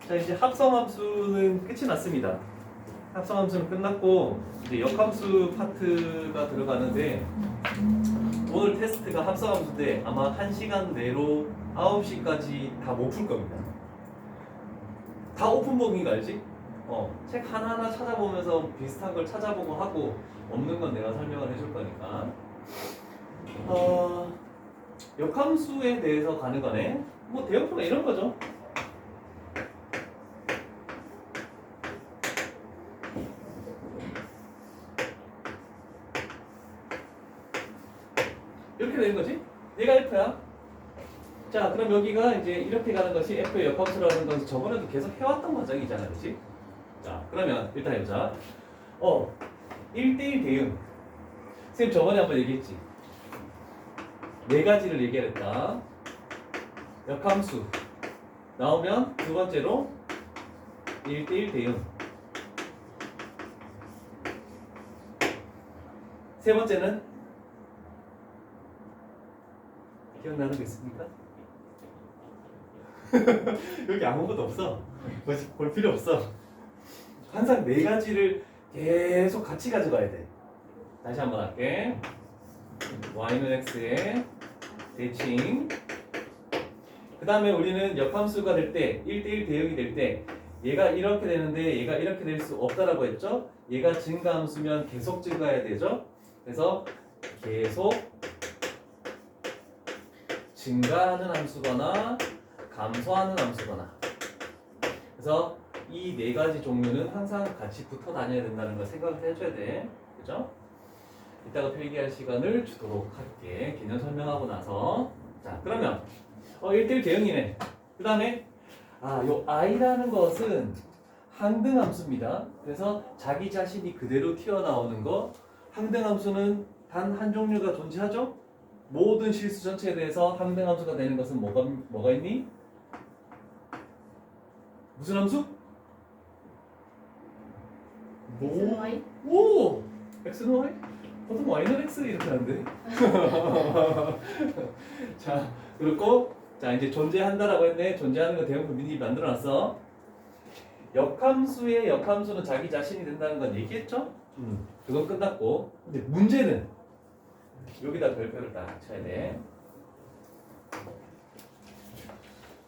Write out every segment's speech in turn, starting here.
자, 이제 합성함수는 끝이 났습니다. 합성함수는 끝났고 이제 역함수 파트가 들어가는데 오늘 테스트가 합성함수인데 아마 1시간 내로 9시까지 다 못 풀 겁니다. 다 오픈북인 거 알지? 책 하나하나 찾아보면서 비슷한 걸 찾아보고 하고 없는 건 내가 설명을 해줄 거니까 역함수에 대해서 가는 거네. 뭐 대역표가 이런 거죠. 이렇게 되는 거지? 얘가 F야. 자, 그럼 여기가 이제 이렇게 가는 것이 F의 역함수라는 것은 저번에도 계속 해왔던 과정이잖아, 그렇지? 자, 그러면 일단 해보자. 1대1 대응. 선생님 저번에 한번 얘기했지. 네 가지를 얘기했다. 역함수 나오면 두 번째로 1대1 대응. 세 번째는 기억나는 거 있습니까? 여기 아무것도 없어. 볼 필요 없어. 항상 네 가지를 계속 같이 가져가야 돼. 다시 한번 할게. y는 x의 대칭. 그 다음에 우리는 역함수가 될 때 1대1 대응이 될 때 얘가 이렇게 되는데 얘가 이렇게 될 수 없다라고 했죠. 얘가 증가함수면 계속 증가해야 되죠. 그래서 계속 증가하는 함수거나 감소하는 함수거나. 그래서 이 네 가지 종류는 항상 같이 붙어 다녀야 된다는 걸 생각을 해줘야 돼. 그죠? 이따가 필기할 시간을 주도록 할게. 개념 설명하고 나서. 자, 그러면 1대1 대응이네. 그 다음에 요 i라는 것은 항등함수입니다. 그래서 자기 자신이 그대로 튀어나오는 거. 항등함수는 단 한 종류가 존재하죠? 모든 실수 전체에 대해서 항등함수가 되는 것은 뭐가 있니? 무슨 함수? X는 Y? 오! X는 Y? 보통 Y는 X 이렇게 하는데. 자, 그렇고 자 이제 존재한다라고 했네. 존재하는 거 대응표 미리 만들어놨어. 역함수의 역함수는 자기 자신이 된다는 건 얘기했죠? 그건 끝났고 근데 문제는 여기다 별표를 딱 쳐야 돼.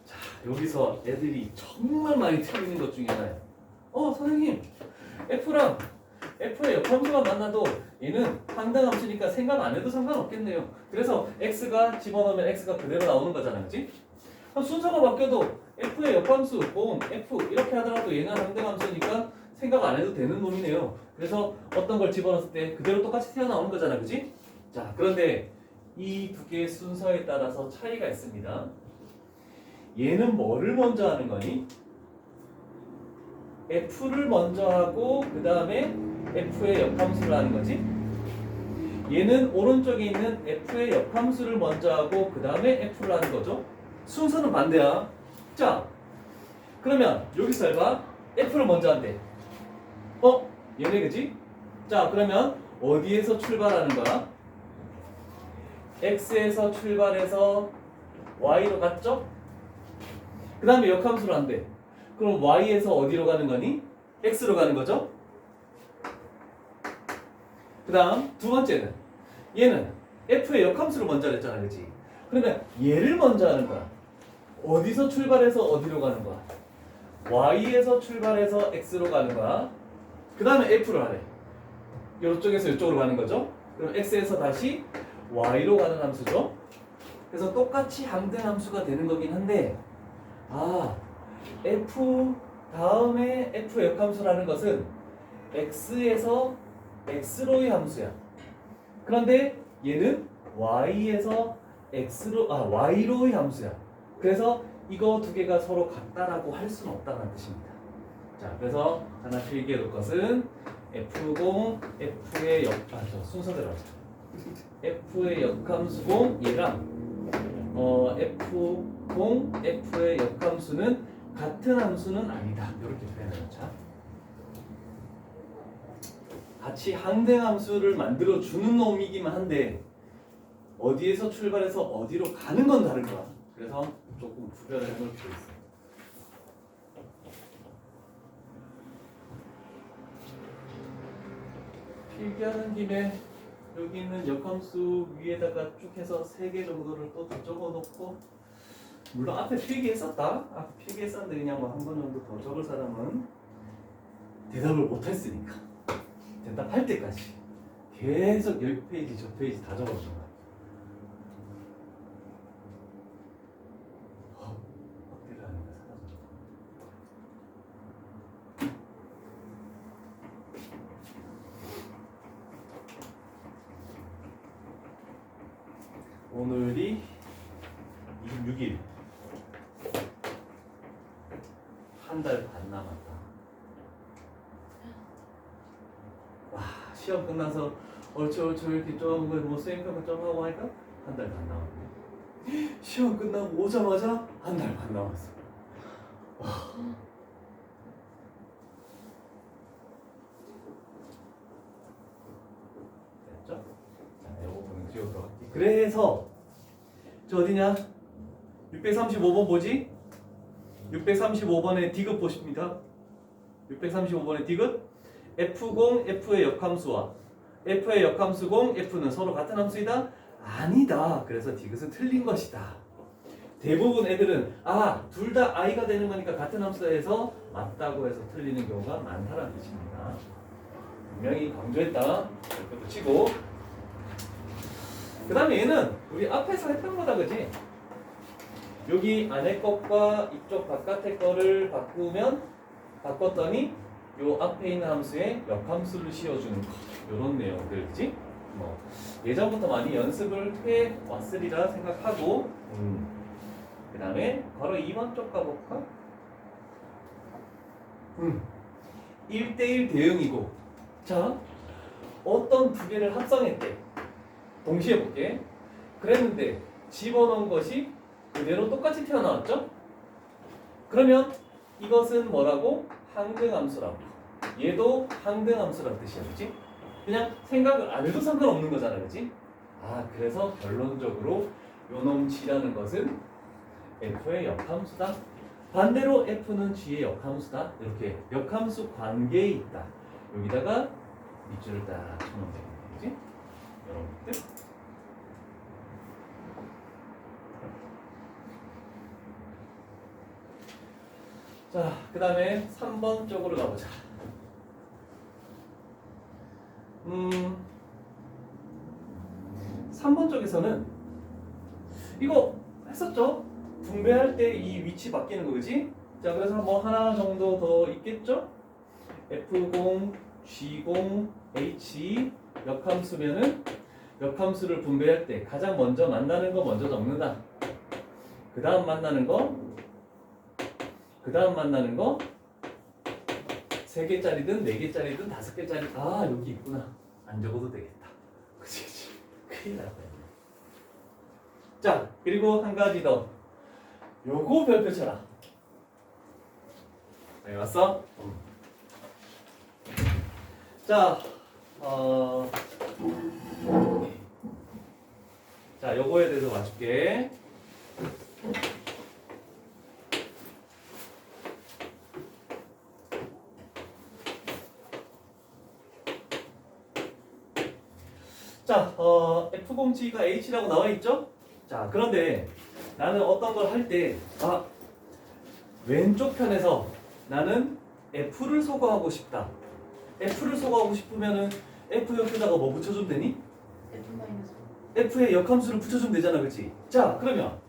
자, 여기서 애들이 정말 많이 틀리는 것 중에 하나야. 선생님, F랑 F의 역함수가 만나도 얘는 항등함수니까 생각 안 해도 상관없겠네요. 그래서 X가 집어넣으면 X가 그대로 나오는 거잖아, 그치? 순서가 바뀌어도 F의 역함수, F 이렇게 하더라도 얘는 항등함수니까 생각 안 해도 되는 놈이네요. 그래서 어떤 걸 집어넣었을 때 그대로 똑같이 튀어나오는 거잖아, 그치? 자, 그런데 이 두 개의 순서에 따라서 차이가 있습니다. 얘는 뭐를 먼저 하는 거니? F를 먼저 하고 그 다음에 F의 역함수를 하는 거지. 얘는 오른쪽에 있는 F의 역함수를 먼저 하고 그 다음에 F를 하는 거죠. 순서는 반대야. 자, 그러면 여기서 잘 봐. F를 먼저 한대. 얘네 그지? 자, 그러면 어디에서 출발하는 거야? X에서 출발해서 Y로 갔죠? 그 다음에 역함수를 한대. 그럼 Y에서 어디로 가는 거니? X로 가는 거죠? 그 다음 두 번째는 얘는 F의 역함수를 먼저 했잖아, 그치? 그러면 얘를 먼저 하는 거야. 어디서 출발해서 어디로 가는 거야? Y에서 출발해서 X로 가는 거야. 그 다음에 F를 하래. 이쪽에서 이쪽으로 가는 거죠? 그럼 X에서 다시 Y로 가는 함수죠? 그래서 똑같이 항등함수가 되는 거긴 한데 F 다음에 F 역함수라는 것은 X에서 X로의 함수야. 그런데 얘는 Y에서 Y로의 함수야. 그래서 이거 두 개가 서로 같다라고 할 수는 없다는 뜻입니다. 자, 그래서 하나 필기해 놓을 것은 F0, F의 순서대로 하자. F의 역함수공 얘랑 F0, F의 역함수는 같은 함수는 아니다. 이렇게 표현해놓자. 같이 항등함수를 만들어주는 놈이기만 한데 어디에서 출발해서 어디로 가는 건 다른 거야. 그래서 조금 구별을 해놓을 필요 있어요. 필기하는 김에 여기 있는 역함수 위에다가 쭉 해서 3개 정도를 또 더 적어놓고, 물론 앞에 필기했었다. 앞에 필기했었는데 그냥 뭐 한 번 정도 더 적을 사람은 대답을 못했으니까 대답할 때까지 계속 여기 페이지 저 페이지 다 적어놓는 거야. 확대를 하니까 사라져. 오늘이 26일. 한 달 반 남았다. 와, 시험 끝나서 얼추 이렇게 좀 수행평가 좀 하고 하니까 한 달 반 남았네. 시험 끝나고 오자마자 한 달 반 남았어. 와. 됐죠? 자, 요거 보는 지우도록 할게요. 그래서 저 어디냐? 635번 뭐지? 635번의 디귿 보십니다. 635번의 디귿. F0, F의 역함수와 F의 역함수 0, F는 서로 같은 함수이다? 아니다. 그래서 디귿은 틀린 것이다. 대부분 애들은 둘 다 i가 되는 거니까 같은 함수에서 맞다고 해서 틀리는 경우가 많다는 뜻입니다. 분명히 강조했다. 이렇게 붙이고, 그 다음에 얘는 우리 앞에서 했던 거다, 그지? 여기 안에 것과 이쪽 바깥의 거를 바꿨더니 요 앞에 있는 함수에 역함수를 씌워주는 거, 요런 내용들, 그지? 뭐 예전부터 많이 연습을 해 왔으리라 생각하고, 그 다음에 바로 2번 쪽 가볼까? 1대1 대응이고, 자, 어떤 두 개를 합성했대. 동시에 볼게. 그랬는데 집어넣은 것이 그대로 똑같이 튀어나왔죠? 그러면 이것은 뭐라고? 항등함수라고. 얘도 항등함수라는 뜻이야, 그치? 그냥 생각을 안 해도 상관없는 거잖아, 그치? 그래서 결론적으로 요놈 G라는 것은 F의 역함수다. 반대로 F는 G의 역함수다. 이렇게 역함수 관계에 있다. 여기다가 밑줄을 딱 쳐놓으면 되겠네, 그치? 이런 것들. 자, 그 다음에 3번 쪽으로 가보자. 3번 쪽에서는 이거 했었죠? 분배할 때 이 위치 바뀌는 거, 그지? 자, 그래서 뭐 하나 정도 더 있겠죠? F0, G0, H 역함수면은 역함수를 분배할 때 가장 먼저 만나는 거 먼저 적는다. 그 다음 만나는 거, 그 다음 만나는 거 3개짜리든 4개짜리든 5개짜리. 여기 있구나. 안 적어도 되겠다. 그치. 큰일 날 뻔했네. 자, 그리고 한 가지 더. 요거 별표 쳐라. 여기 왔어? 자, 자, 요거에 대해서 맞출게. 자, F0G가 H라고 나와 있죠? 자, 그런데 나는 어떤 걸 할 때, 왼쪽 편에서 나는 F를 소거하고 싶다. F를 소거하고 싶으면은 F 옆에다가 뭐 붙여주면 되니? F의 역함수를 붙여주면 되잖아, 그치? 자, 그러면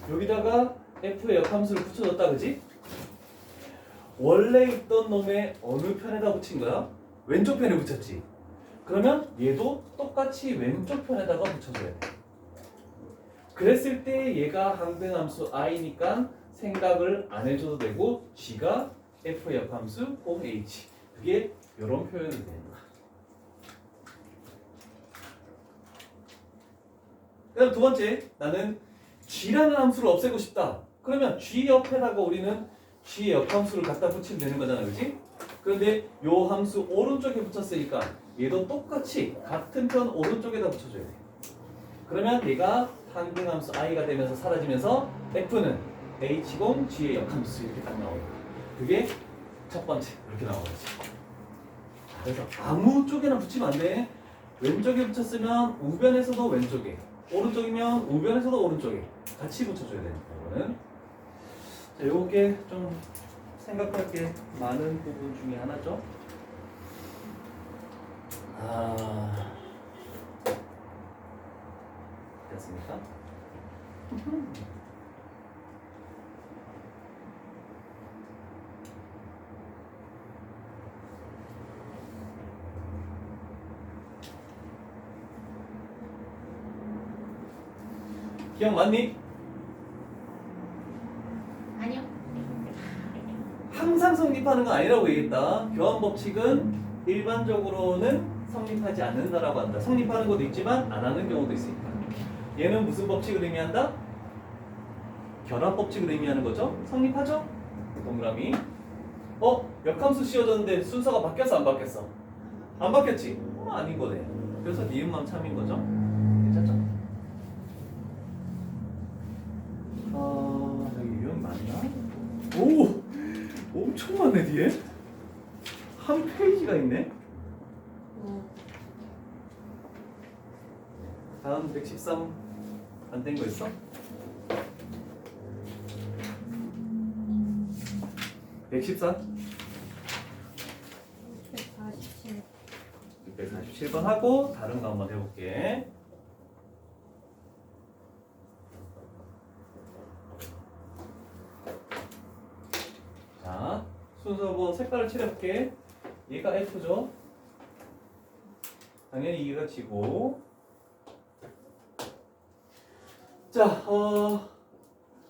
여기다가 F의 역함수를 붙여줬다, 그치? 원래 있던 놈의 어느 편에다 붙인 거야? 왼쪽 편에 붙였지. 그러면 얘도 똑같이 왼쪽 편에다가 붙여줘야 돼. 그랬을 때 얘가 항등함수 i니까 생각을 안 해줘도 되고, G가 F의 역함수 0H. 그게 이런 표현이 되는 거야. 그다음 두 번째, 나는 G라는 함수를 없애고 싶다. 그러면 G 옆에다가 우리는 G의 역함수를 갖다 붙이면 되는 거잖아, 그렇지? 그런데 요 함수 오른쪽에 붙였으니까 얘도 똑같이 같은 편 오른쪽에다 붙여줘야 돼. 그러면 얘가 상등함수 i가 되면서 사라지면서 f는 h공 g의 역함수 이렇게 딱 나오는 거야. 그게 첫 번째 이렇게 나오겠지. 그래서 아무 쪽에나 붙이면 안 돼. 왼쪽에 붙였으면 우변에서도 왼쪽에, 오른쪽이면 우변에서도 오른쪽에 같이 붙여줘야 되니까 이거는. 자, 요게 좀 생각할 게 많은 부분 중에 하나죠. 됐습니까? 기억 맞니? 아니요. 항상 성립하는 건 아니라고 얘기했다. 교환 법칙은 일반적으로는 성립하지 않는다라고 한다. 성립하는 것도 있지만 안 하는 경우도 있으니까. 얘는 무슨 법칙을 의미한다? 결합 법칙을 의미하는 거죠. 성립하죠? 동그라미. 역함수 씌워졌는데 순서가 바뀌었어 안 바뀌었어? 안 바뀌었지? 아닌 거네. 그래서 니은만 참인 거죠. 괜찮죠? 여기 유형이 많나? 오! 엄청 많네 뒤에. 한 페이지가 있네. 다음 113 안 된 거 있어? 114? 147. 647번 하고 다른 거 한번 해볼게. 자, 순서고 색깔을 칠해볼게. 얘가 F죠. 당연히 얘가 G고. 자,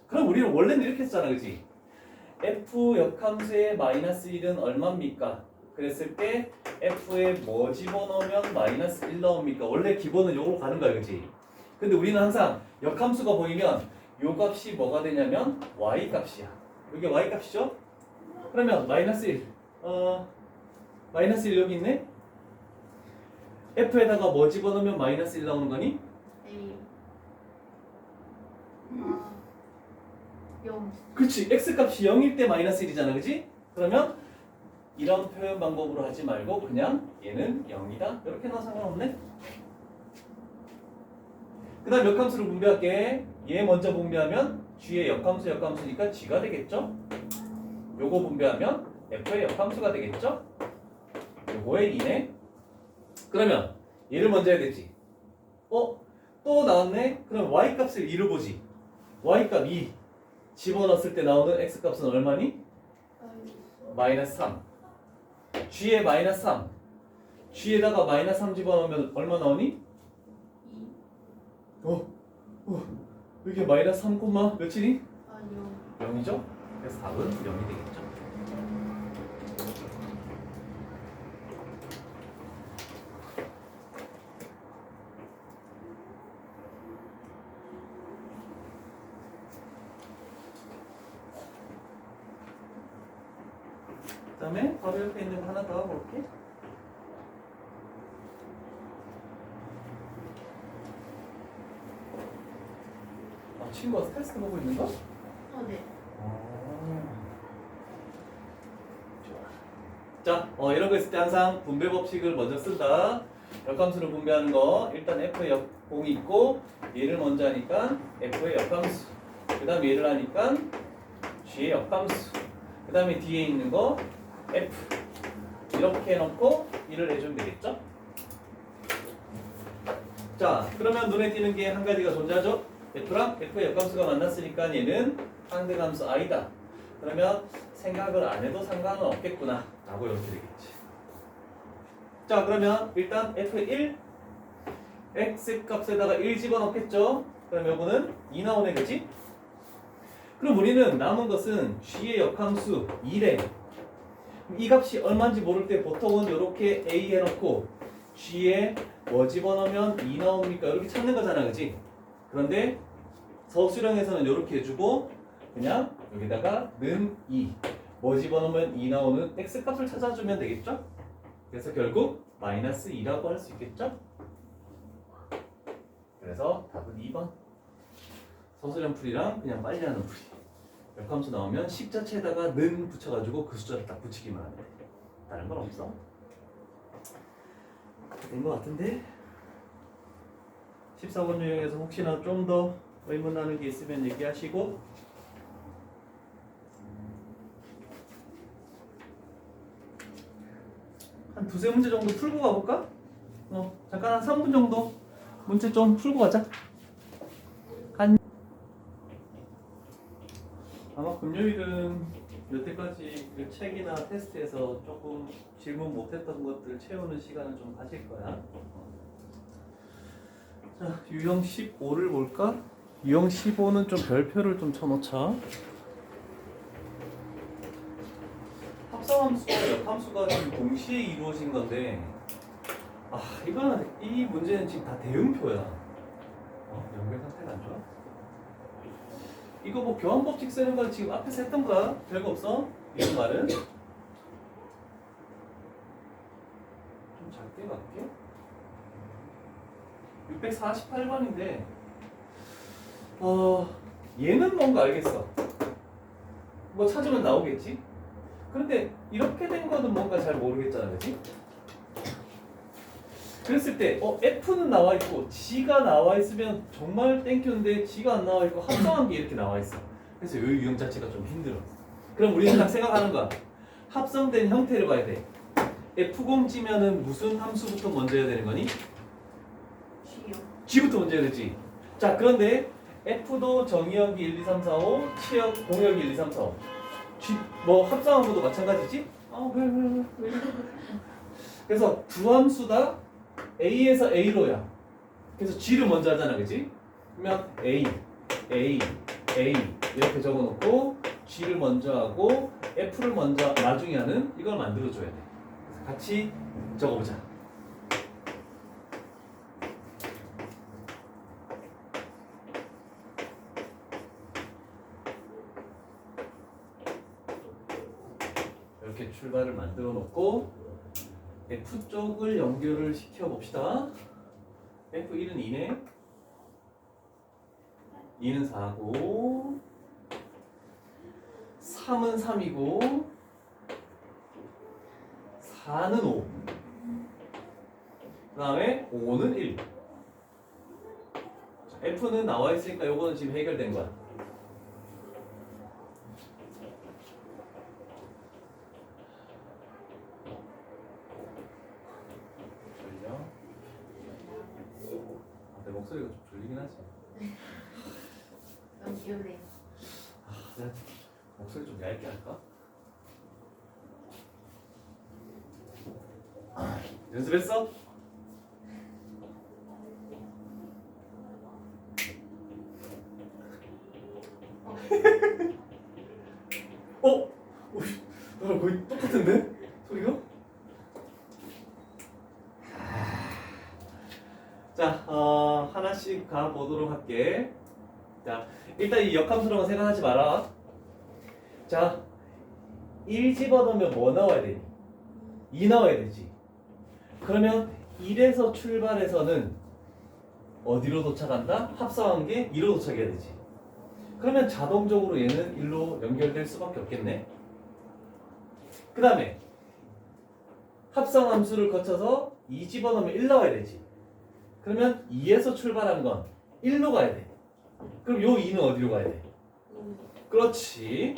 그럼 우리는 원래는 이렇게 했잖아, 그치? F 역함수의 마이너스 1은 얼마입니까? 그랬을 때 F에 뭐 집어넣으면 마이너스 1 나옵니까? 원래 기본은 요걸로 가는 거야, 그치? 근데 우리는 항상 역함수가 보이면 요 값이 뭐가 되냐면 Y 값이야. 이게 Y 값이죠? 그러면 마이너스 1, 마이너스 1 여기 있네? F에다가 뭐 집어넣으면 마이너스 1 나오는 거니? A. 0. 그치, X값이 0일 때 마이너스 1이잖아, 그치? 그러면 이런 표현 방법으로 하지 말고 그냥 얘는 0이다 이렇게 넣어 상관없네. 그 다음 역함수를 분배할게. 얘 먼저 분배하면 G의 역함수니까 G가 되겠죠? 요거 분배하면 F의 역함수가 되겠죠? 요거의 2네. 그러면 얘를 먼저 해야 되지. 또 나왔네? 그럼 Y값을 2로 보지. Y값 2 집어넣었을 때 나오는 X값은 얼마니? 마이너스 3. G에 마이너스 3. G에다가 마이너스 3 집어넣으면 얼마 나오니? 2. 이게 마이너스 3, 며칠이? 0. 0이죠? 그래서 답은 0이 되겠죠. 그 다음에 바로 옆에 있는 거 하나 더 볼게. 친구가 스트레스 보고 있는 거? 네. 자, 이런 거 있을 때 항상 분배 법칙을 먼저 쓴다. 역함수를 분배하는 거 일단 F의 역공이 있고 얘를 먼저 하니까 F의 역함수, 그 다음에 얘를 하니까 G의 역함수, 그 다음에 뒤에 있는 거 F 이렇게 해놓고 일을 해주면 되겠죠? 자, 그러면 눈에 띄는 게 한 가지가 존재하죠? F랑 F의 역함수가 만났으니까 얘는 상등함수 I다. 그러면 생각을 안 해도 상관은 없겠구나 라고 이렇게 되겠지. 자, 그러면 일단 F의 1 X값에다가 1 집어넣겠죠. 그럼 요거는 2 나오네, 그치? 그럼 우리는 남은 것은 G의 역함수 2래. 이 값이 얼마인지 모를 때 보통은 이렇게 A 해놓고 G에 뭐 집어넣으면 2 나옵니까? 이렇게 찾는 거잖아, 그치? 그런데 서술형에서는 이렇게 해주고 그냥 여기다가 는 2, 뭐 집어넣으면 2 나오는 X값을 찾아주면 되겠죠? 그래서 결국 마이너스 2라고 할 수 있겠죠? 그래서 답은 2번. 서술형 풀이랑 그냥 빨리 하는 풀이. 역함수 나오면 식 자체에다가 는 붙여가지고 그 숫자를 딱 붙이기만 하면 돼. 다른 건 없어. 된 거 같은데? 14번 유형에서 혹시나 좀 더 의문나는 게 있으면 얘기하시고, 한 두세 문제 정도 풀고 가볼까? 잠깐 한 3분 정도 문제 좀 풀고 가자. 아마 금요일은 여태까지 그 책이나 테스트에서 조금 질문 못했던 것들 채우는 시간을 좀 가질 거야. 자, 유형 15를 볼까? 유형 15는 좀 별표를 좀 쳐놓자. 합성함수와 역함수가 지금 동시에 이루어진 건데, 이거는 이 문제는 지금 다 대응표야. 연결 상태가 안 좋아? 이거 뭐 교환법칙 쓰는 건 지금 앞에서 했던 거야. 별거 없어. 이런 말은 좀 작게 갈게. 648번인데 얘는 뭔가 알겠어. 뭐 찾으면 나오겠지. 그런데 이렇게 된 거는 뭔가 잘 모르겠잖아, 그렇지? 그랬을 때 F는 나와 있고 G가 나와 있으면 정말 땡큐인데 G가 안 나와 있고 합성한 게 이렇게 나와 있어. 그래서 이 유형 자체가 좀 힘들어. 그럼 우리는 딱 생각하는 거야. 합성된 형태를 봐야 돼. F0G면은 무슨 함수부터 먼저 해야 되는 거니? G요. G부터 먼저 해야 되지. 자, 그런데 F도 정의역이 1, 2, 3, 4, 5, 치역 공역이 1, 2, 3, 4, 5. G 뭐 합성한 것도 마찬가지지? 왜. 그래서 두 함수 다 A에서 A로야. 그래서 G를 먼저 하잖아, 그치? 그러면 A 이렇게 적어놓고 G를 먼저 하고 F를 먼저 나중에 하는 이걸 만들어줘야 돼. 그래서 같이 적어보자. 이렇게 출발을 만들어 놓고 F 쪽을 연결을 시켜 봅시다. F1은 2네. 2는 4고 3은 3이고 4는 5. 그 다음에 5는 1. F는 나와 있으니까 요거는 지금 해결된 거야. 내 목소리가 좀 졸리긴 하지. 너무 귀엽네요. 내가 목소리 좀 얇게 할까? 연습했어? 너랑 거의 똑같은데? 소리가? 자, 하나씩 가보도록 할게. 자, 일단 이 역함수랑은 생각하지 마라. 자, 1 집어넣으면 뭐 나와야 되니? 2 나와야 되지. 그러면 1에서 출발해서는 어디로 도착한다? 합성한 게 2로 도착해야 되지. 그러면 자동적으로 얘는 1로 연결될 수밖에 없겠네. 그 다음에 합성함수를 거쳐서 2 집어넣으면 1 나와야 되지. 그러면 2에서 출발한 건 1로 가야 돼. 그럼 요 2는 어디로 가야 돼? 그렇지.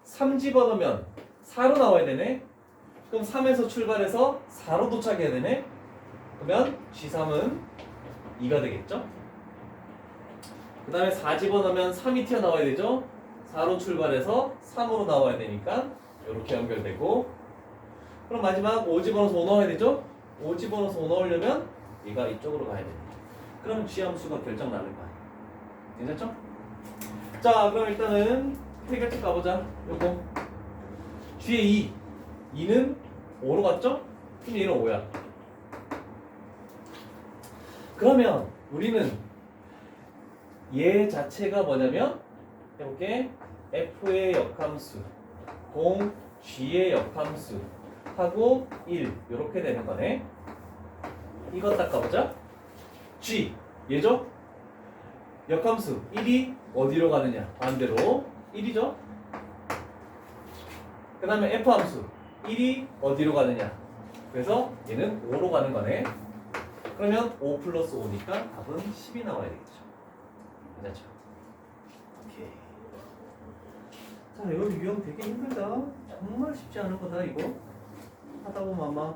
3 집어넣으면 4로 나와야 되네. 그럼 3에서 출발해서 4로 도착해야 되네. 그러면 G3은 2가 되겠죠? 그 다음에 4 집어넣으면 3이 튀어나와야 되죠? 4로 출발해서 3으로 나와야 되니까 이렇게 연결되고, 그럼 마지막 5 집어넣어서 5 넣어야 되죠? 5 집어넣어서 5 넣으려면 얘가 이쪽으로 가야 됩니다. 그럼 G 함수가 결정 나는 거야. 괜찮죠? 자, 그럼 일단은 해결책 가보자. 요거 G의 2는 5로 갔죠? 그럼 얘는 5야. 그러면 우리는 얘 자체가 뭐냐면, 해볼게. F의 역함수 공 G의 역함수 하고 1 이렇게 되는 거네. 이거 닦아보자. G 얘죠? 역함수 1이 어디로 가느냐? 반대로 1이죠. 그 다음에 F함수 1이 어디로 가느냐? 그래서 얘는 5로 가는 거네. 그러면 5 플러스 5니까 답은 10이 나와야 되겠죠. 괜찮죠? 오케이. 자, 이거 유형 되게 힘들다. 정말 쉽지 않은 거다 이거. 하다 보면 아마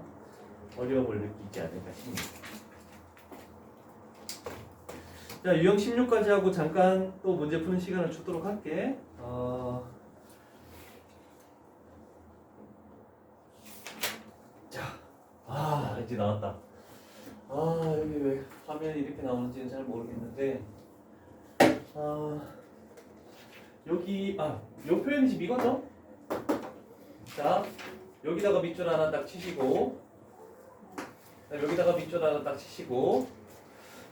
어려움을 느끼지 않을까 싶네요. 자, 유형 16까지 하고 잠깐 또 문제 푸는 시간을 주도록 할게. 자, 이제 나왔다. 여기 왜 화면이 이렇게 나오는지는 잘 모르겠는데, 여기, 요 표현이 지금 이거죠? 자, 여기다가 밑줄 하나 딱 치시고, 자, 여기다가 밑줄 하나 딱 치시고,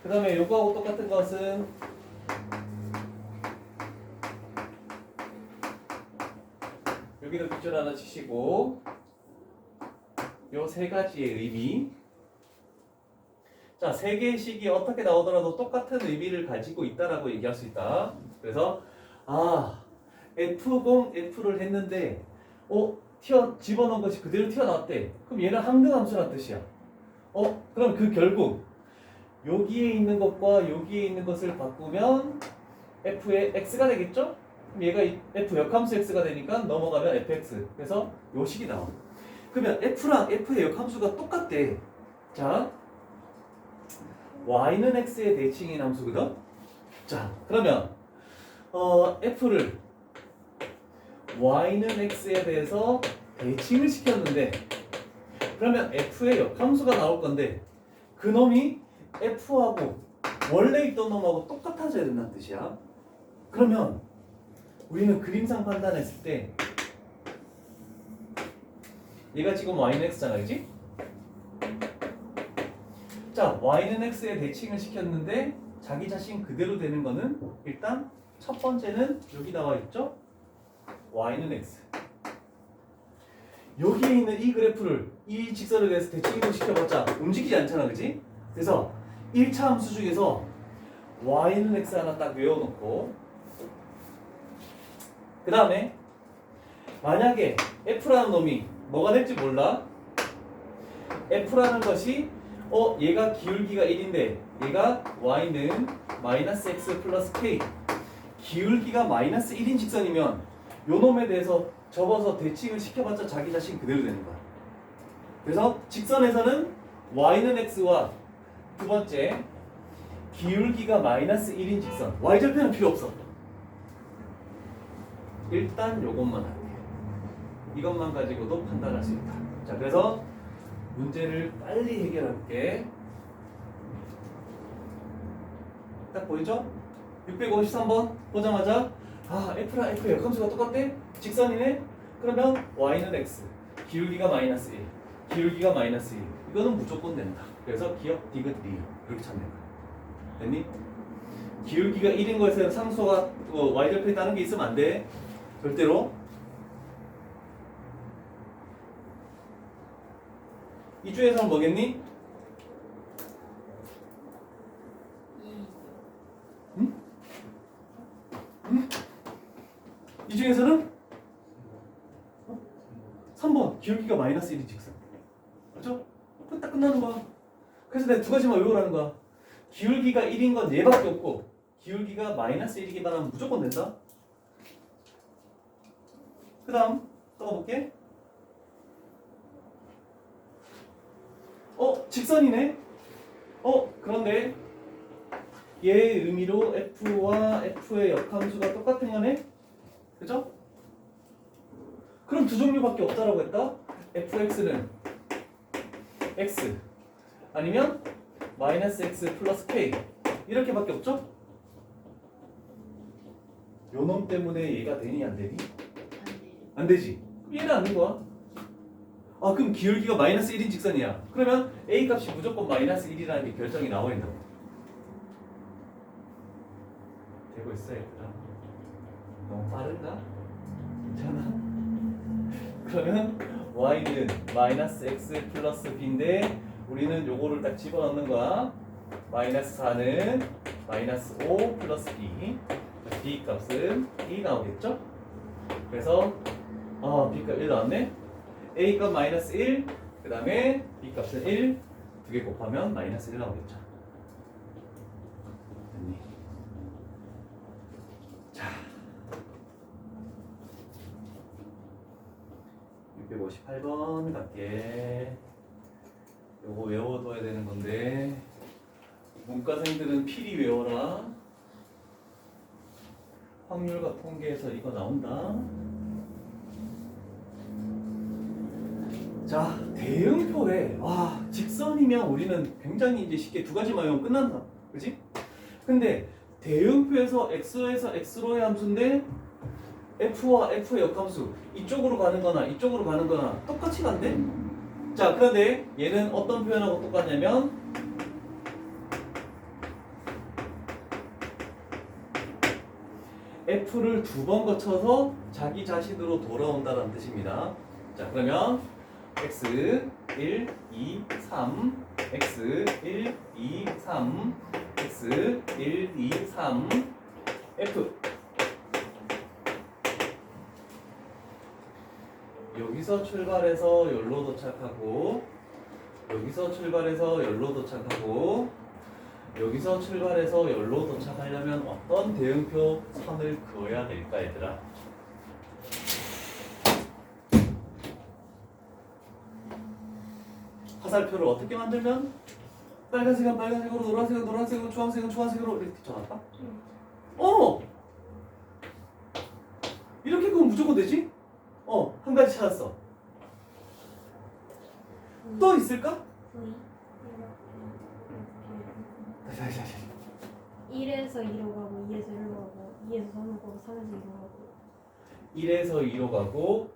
그 다음에 요거하고 똑같은 것은 여기도 밑줄 하나 치시고, 요 세 가지의 의미. 자, 세 개의 식이 어떻게 나오더라도 똑같은 의미를 가지고 있다라고 얘기할 수 있다. 그래서 F0, F를 했는데 집어넣은 것이 그대로 튀어나왔대. 그럼 얘는 항등함수란 뜻이야. 그럼 그 결국 여기에 있는 것과 여기에 있는 것을 바꾸면 F의 X가 되겠죠? 그럼 얘가 F 역함수 X가 되니까 넘어가면 Fx. 그래서 요 식이 나와. 그러면 F랑 F의 역함수가 똑같대. 자, Y는 X의 대칭인 함수거든? 자, 그러면 F를 Y는 X에 대해서 대칭을 시켰는데, 그러면 F의 역함수가 나올 건데, 그 놈이 F하고 원래 있던 놈하고 똑같아져야 된다는 뜻이야. 그러면 우리는 그림상 판단했을 때 얘가 지금 Y는 X잖아, 그지? 자, Y는 X에 대칭을 시켰는데 자기 자신 그대로 되는 거는 일단 첫 번째는 여기 나와 있죠? Y는 X. 여기에 있는 이 그래프를 이 직선에 대해서 대칭을 시켜봤자 움직이지 않잖아, 그지? 그래서 1차 함수 중에서 Y는 X 하나 딱 외워놓고, 그 다음에 만약에 F라는 놈이 뭐가 될지 몰라. F라는 것이 얘가 기울기가 1인데 얘가 Y는 마이너스 X 플러스 K, 기울기가 마이너스 1인 직선이면 요 놈에 대해서 접어서 대칭을 시켜봤자 자기 자신 그대로 되는 거야. 그래서 직선에서는 Y는 X와 두 번째 기울기가 마이너스 1인 직선, Y절편은 필요 없어. 일단 요것만 할게. 이것만 가지고도 판단할 수 있다. 자, 그래서 문제를 빨리 해결할게. 딱 보이죠? 653번 보자마자 F랑 F의 역함수가 똑같대? 직선이네? 그러면 Y는 X, 기울기가 마이너스 1, 기울기가 마이너스 1. 이거는 무조건 된다. 그래서 기억, 디귿, 리을 이렇게 찾는 거야. 됐니? 기울기가 1인 것에는 상수가 Y절편이 다른 게 있으면 안 돼. 절대로. 이 중에서는 뭐겠니? 응? 응? 이 중에서는 3번 기울기가 마이너스 1인 직선. 그렇죠? 그거 딱 끝나는 거야. 그래서 내가 두 가지만 외우라는 거야. 기울기가 1인 건 얘밖에 없고, 기울기가 마이너스 1이기만 하면 무조건 된다. 그 다음 써볼게. 직선이네? 그런데 얘의 의미로 F와 F의 역함수가 똑같은 거네? 그죠? 그럼 두 종류밖에 없다라고 했다? fx는 x 아니면 마이너스 x 플러스 k 이렇게밖에 없죠? 요놈 때문에 얘가 되니 안 되니? 안 되지. 그럼 얘는 안 된 거야. 그럼 기울기가 마이너스 1인 직선이야. 그러면 a 값이 무조건 마이너스 1이라는 게 결정이 나와 있는 거야. 되고 있어 얘들아. 너무 빠른가? 괜찮아? 그러면 y는 마이너스 x 플러스 b인데 우리는 요거를 딱 집어넣는 거야. 마이너스 4는 마이너스 5 플러스 b. b 값은 2 나오겠죠? 그래서 b 값 1 나왔네. a 값 마이너스 1, 그 다음에 b 값은 1, 두 개 곱하면 마이너스 1 나오겠죠. 됐니? 자, 658번 갈게. 요거 외워둬야 되는 건데 문과생들은 필히 외워라. 확률과 통계에서 이거 나온다. 자, 대응표래. 와, 직선이면 우리는 굉장히 이제 쉽게 두 가지만 외우면 끝난다. 그지? 근데 대응표에서 x에서 x로의 함수인데 f와 f의 역함수 이쪽으로 가는 거나 이쪽으로 가는 거나 똑같이 간대? 자, 그런데 얘는 어떤 표현하고 똑같냐면 f를 두 번 거쳐서 자기 자신으로 돌아온다는 뜻입니다. 자, 그러면 x 1, 2, 3 x 1, 2, 3 x 1, 2, 3 f 여기서 출발해서 여기로 도착하고 여기서 출발해서 여기로 도착하고 여기서 출발해서 여기로 도착하려면 어떤 대응표 선을 그어야 될까 얘들아? 화살표를 어떻게 만들면 빨간색은 빨간색으로 노란색은 노란색으로 주황색은 주황색으로 이렇게 정할까? 이렇게 그럼 무조건 되지? 한 가지 찾았어. 또 있을까? 다시. 1에서 2로 가고 2에서 1로 가고 2에서 3로 가고 3에서 2로 가고 1에서 2로 가고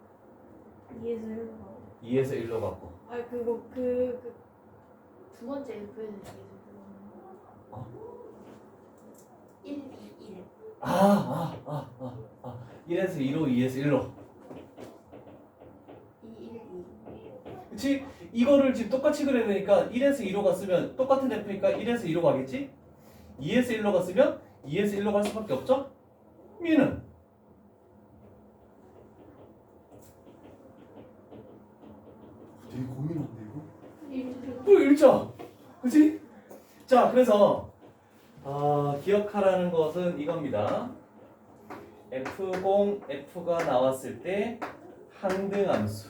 2에서 1로 가고 2에서 1로 가고 그거 두 번째 보여드릴게요. 1, 2, 1. 1에서 2로 2에서 1로 2, 1, 2. 그치? 이거를 지금 똑같이 그려야 되니까 1에서 2로 갔으면 똑같은 F니까 1에서 2로 가겠지? 2에서 1로 갔으면 2에서 1로 갈 수밖에 없죠? 얘는 되게 고민한데 이거? 또 일자! 그치? 자, 그래서 기억하라는 것은 이겁니다. F0, F가 나왔을 때 항등함수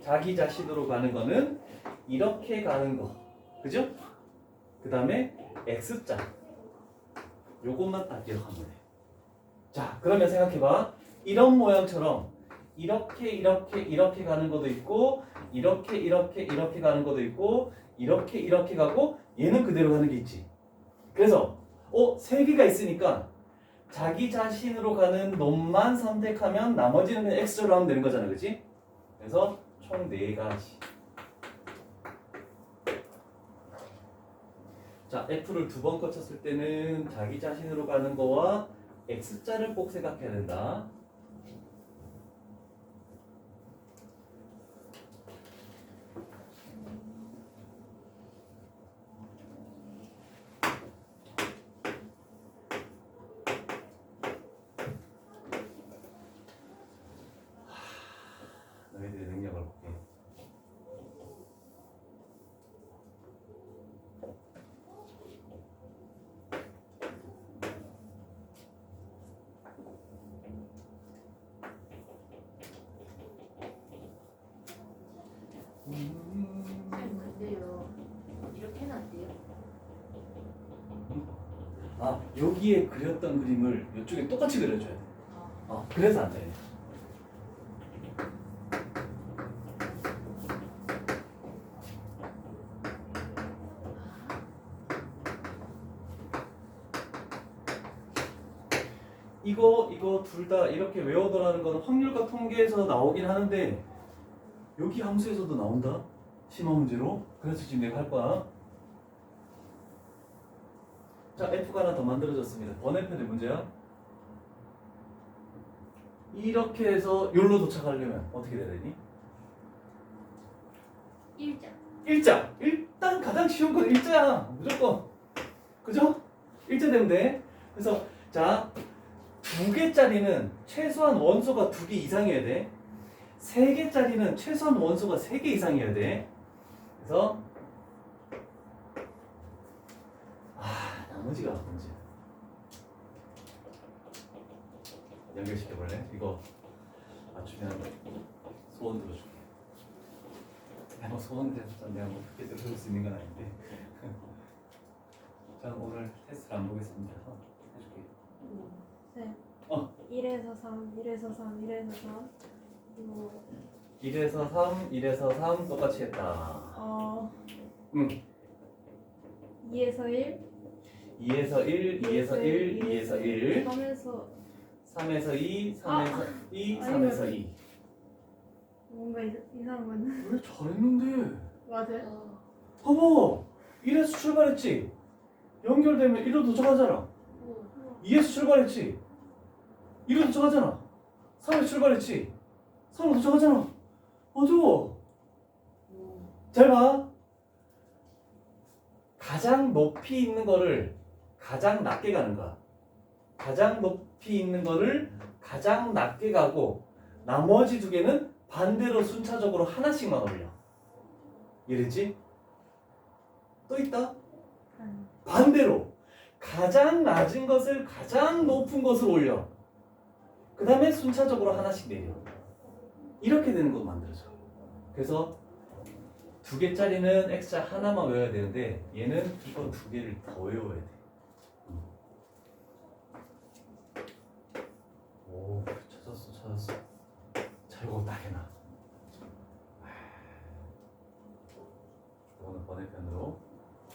자기 자신으로 가는 거는 이렇게 가는 거, 그죠? 그 다음에 X자 요것만 딱 기억하면 돼. 자, 그러면 생각해봐. 이런 모양처럼 이렇게 가는 것도 있고 이렇게 가는 것도 있고 이렇게 가고 얘는 그대로 가는 게 있지. 그래서 세 개가 있으니까 자기 자신으로 가는 놈만 선택하면 나머지는 그냥 X로 하면 되는 거잖아, 그치? 그래서 총 4가지. 자, F를 두 번 거쳤을 때는 자기 자신으로 가는 거와 X자를 꼭 생각해야 된다. 너희들의 능력을 볼게. 근데요. 이렇게 해놨대요. 여기에 그렸던 그림을 이쪽에 똑같이 그려줘야 돼. 그래서 안 돼. 이거 둘 다 이렇게 외워둬라는 건 확률과 통계에서 나오긴 하는데 여기 함수에서도 나온다. 심화 문제로. 그래서 지금 내가 할 거야. 자, F가 하나 더 만들어졌습니다. 번외편의 문제야. 이렇게 해서 여기로 도착하려면 어떻게 돼야 되니? 일자. 일자! 일단 가장 쉬운 건 일자야. 무조건. 그죠? 1자 되면 돼. 그래서 자, 2개짜리는 최소한 원소가 2개 이상이어야 돼. 3개짜리는 최소한 원소가 3개 이상이어야 돼. 그래서 나머지가 문제. 연결시켜 볼래? 이거 맞추면 소원 들어줄게. 내가 뭐 소원 대서 내가 뭐 그렇게 들어줄 수 있는 건 아닌데. 자, 오늘 테스트를 안 보겠습니다. 해줄게. 네. 1에서 3, 1에서 3, 1에서 3. 그리고 1에서 3, 1에서 3 똑같이 했다. 2에서 1, 2에서 1, 2에서 1, 2에서 1, 3에서 3에서 2, 3에서 2, 아니, 3에서 2. 뭔가 이상한 건 왜 잘했는데? 맞아요? 봐봐! 1에서 출발했지? 연결되면 1로 도착하잖아. 2에서 출발했지? 2로 도착하잖아. 3에서 출발했지? 3로 도착하잖아. 맞아. 잘 봐. 가장 높이 있는 거를 가장 낮게 가는 거야. 가장 높이 있는 거를 가장 낮게 가고 나머지 2개는 반대로 순차적으로 하나씩만 올려. 이랬지? 또 있다? 아니. 반대로 가장 낮은 것을 가장 높은 것으로 올려. 그 다음에 순차적으로 하나씩 내려. 이렇게 되는 거 만들어져. 그래서 2개짜리는 X자 하나만 외워야 되는데 얘는 이거 2개를 더 외워야 돼. 오, 찾았어. 자, 이거 딱 해놔. 이거는 번외편으로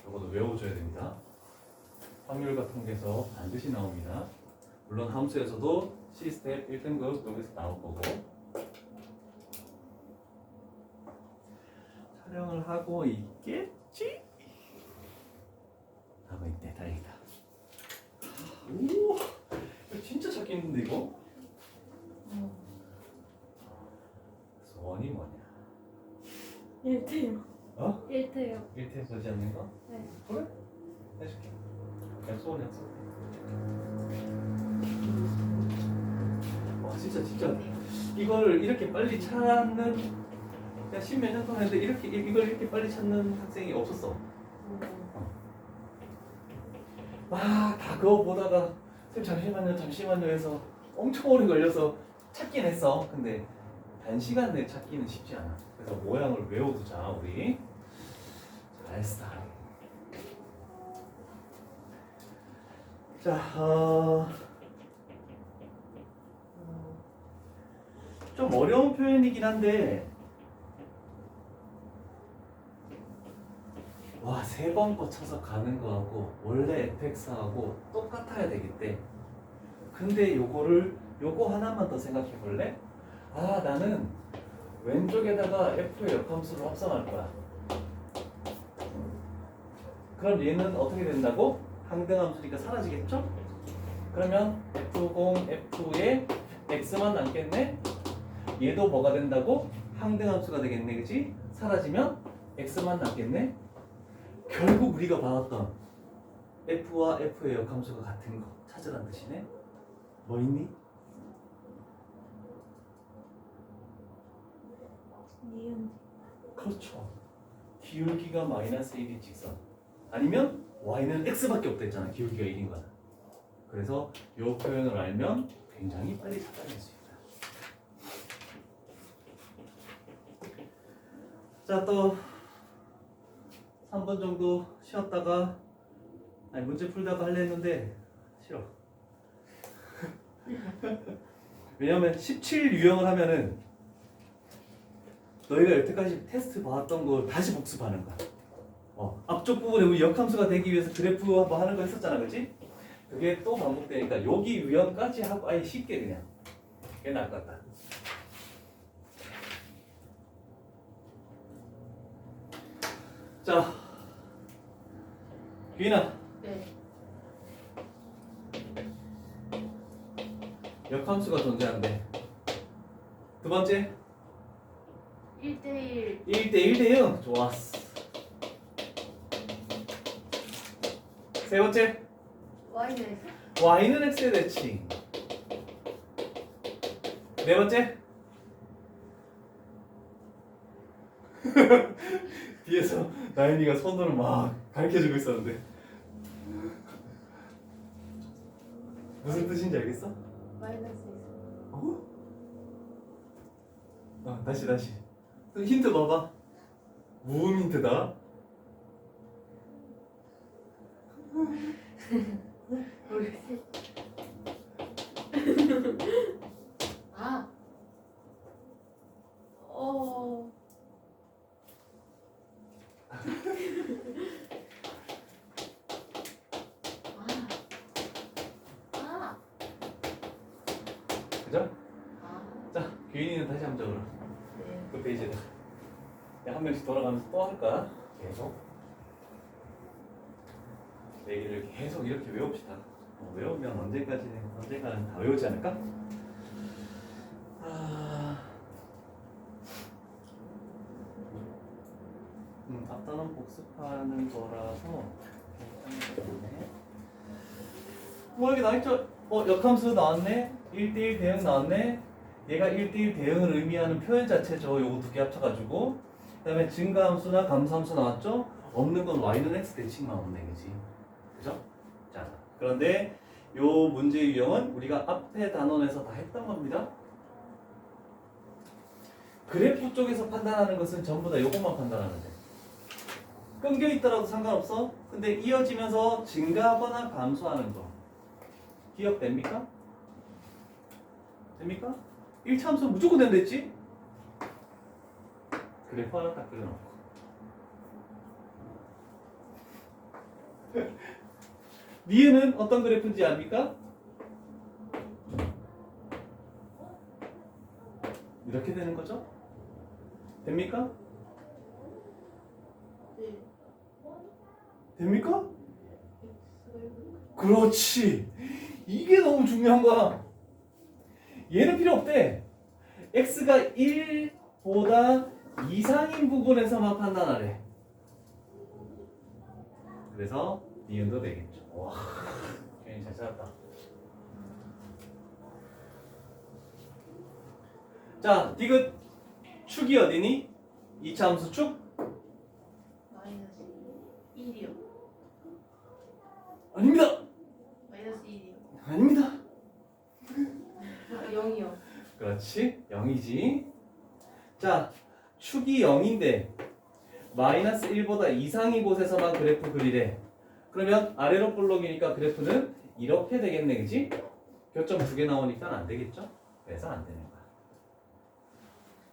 이거도 외워줘야 됩니다. 확률과 통계에서 반드시 나옵니다. 물론 함수에서도 C스텝 1등급 여기서 나올 거고. 촬영을 하고 있겠지? 하고 있네. 다행이다. 오, 이거 진짜 찾기 힘든데 이거? 소원이 뭐냐? 1대요. 어? 1대요. 1태 보지 않는 거? 네. 그래? 해줄게. 약속. 와, 진짜 이걸 이렇게 빨리 찾는, 그냥 십몇 년 동안 했는데 이걸 이렇게 빨리 찾는 학생이 없었어. 다 그거 보다가 쌤 잠시만요 해서 엄청 오래 걸려서 찾긴 했어. 근데 단시간 내에 찾기는 쉽지 않아. 그래서 모양을 외워두자 우리. 잘했어. 자, 좀 어려운 표현이긴 한데, 와, 3번 거 쳐서 가는 거하고 원래 fx하고 똑같아야 되겠대. 근데 요거 하나만 더 생각해 볼래? 나는 왼쪽에다가 f의 역함수를 합성할 거야. 그럼 얘는 어떻게 된다고? 항등함수니까 사라지겠죠? 그러면 f0, f에 x만 남겠네? 얘도 뭐가 된다고? 항등함수가 되겠네, 그치? 사라지면 x만 남겠네? 결국 우리가 봐왔던 f와 f의 역함수가 같은 거 찾으란 뜻이네? 뭐 있니? 니은. 그렇죠. 기울기가 마이너스 1인 직선 아니면 y는 x밖에 없다 했잖아. 기울기가 1인 거는. 그래서 이 표현을 알면 굉장히 빨리 찾아낼 수 있다. 자, 또 3분 정도 쉬었다가 문제 풀다가 하려 했는데 싫어. 왜냐면 17 유형을 하면은 너희가 여태까지 테스트 봐왔던 거 다시 복습하는 거야. 앞쪽 부분에 우리 역함수가 되기 위해서 그래프 한번 하는 거 했었잖아, 그렇지? 그게 또 반복되니까 여기 유형까지 하고 아예 쉽게 그냥 그게 나을 것 같다. 자, 규인아, 네. 역함수가 존재한대. 두 번째, 1대1 1대 1대 0. 좋았어. 세 번째 Y는 X. y는 x의 대칭. 네 번째 뒤에서 나연이가 손으로 막 가르쳐주고 있었는데 무슨 뜻인지 알겠어? 마이너스 X. 어? 다시 힌트 넣어봐. 무음 힌트다. 모르겠어. 아. 아. 그죠? 아. 자, 규인이는 다시 한번 적어라. 네. 그 페이지에다. 한 명씩 돌아가면서 또 할까? 계속. 얘기를 계속 이렇게 외웁시다. 외우면 언젠가는 다 외우지 않을까? 앞단원 복습하는 거라서 괜찮네. 뭐 여기 나있죠? 역함수 나왔네? 1대1 대응 나왔네? 얘가 1대1 대응을 의미하는 표현 자체죠. 요거 두 개 합쳐가지고. 그 다음에 증가함수나 감소함수 나왔죠? 없는 건 y는 x 대칭만 없네, 그지? 그죠? 자, 그런데 요 문제 유형은 우리가 앞에 단원에서 다 했던 겁니다. 그래프 쪽에서 판단하는 것은 전부 다 요것만 판단하면 돼. 끊겨 있더라도 상관없어. 근데 이어지면서 증가하거나 감소하는 거 기억됩니까? 됩니까? 1차 함수 무조건 된댔지? 그래프 하나 딱 그려놓고 니은은 어떤 그래프인지 압니까? 이렇게 되는 거죠? 됩니까? 네. 됩니까? 그렇지. 이게 너무 중요한 거야. 얘는 필요 없대. x가 1보다 이상인 부분에서만 판단하래. 그래서 니은도 되겠죠. 와, 괜히 잘 찾았다. 자, 디귿 축이 어디니? 2차 함수 축? 마이너스 1이요. 아닙니다. 마이너스 1이요. 아닙니다. 0이요. 그렇지, 0이지. 자, 축이 0인데 마이너스 1보다 이상인 곳에서만 그래프 그리래. 그러면 아래로 볼록이니까 그래프는 이렇게 되겠네, 그지? 교점 두 개 나오니까 안 되겠죠? 그래서 안 되는 거야.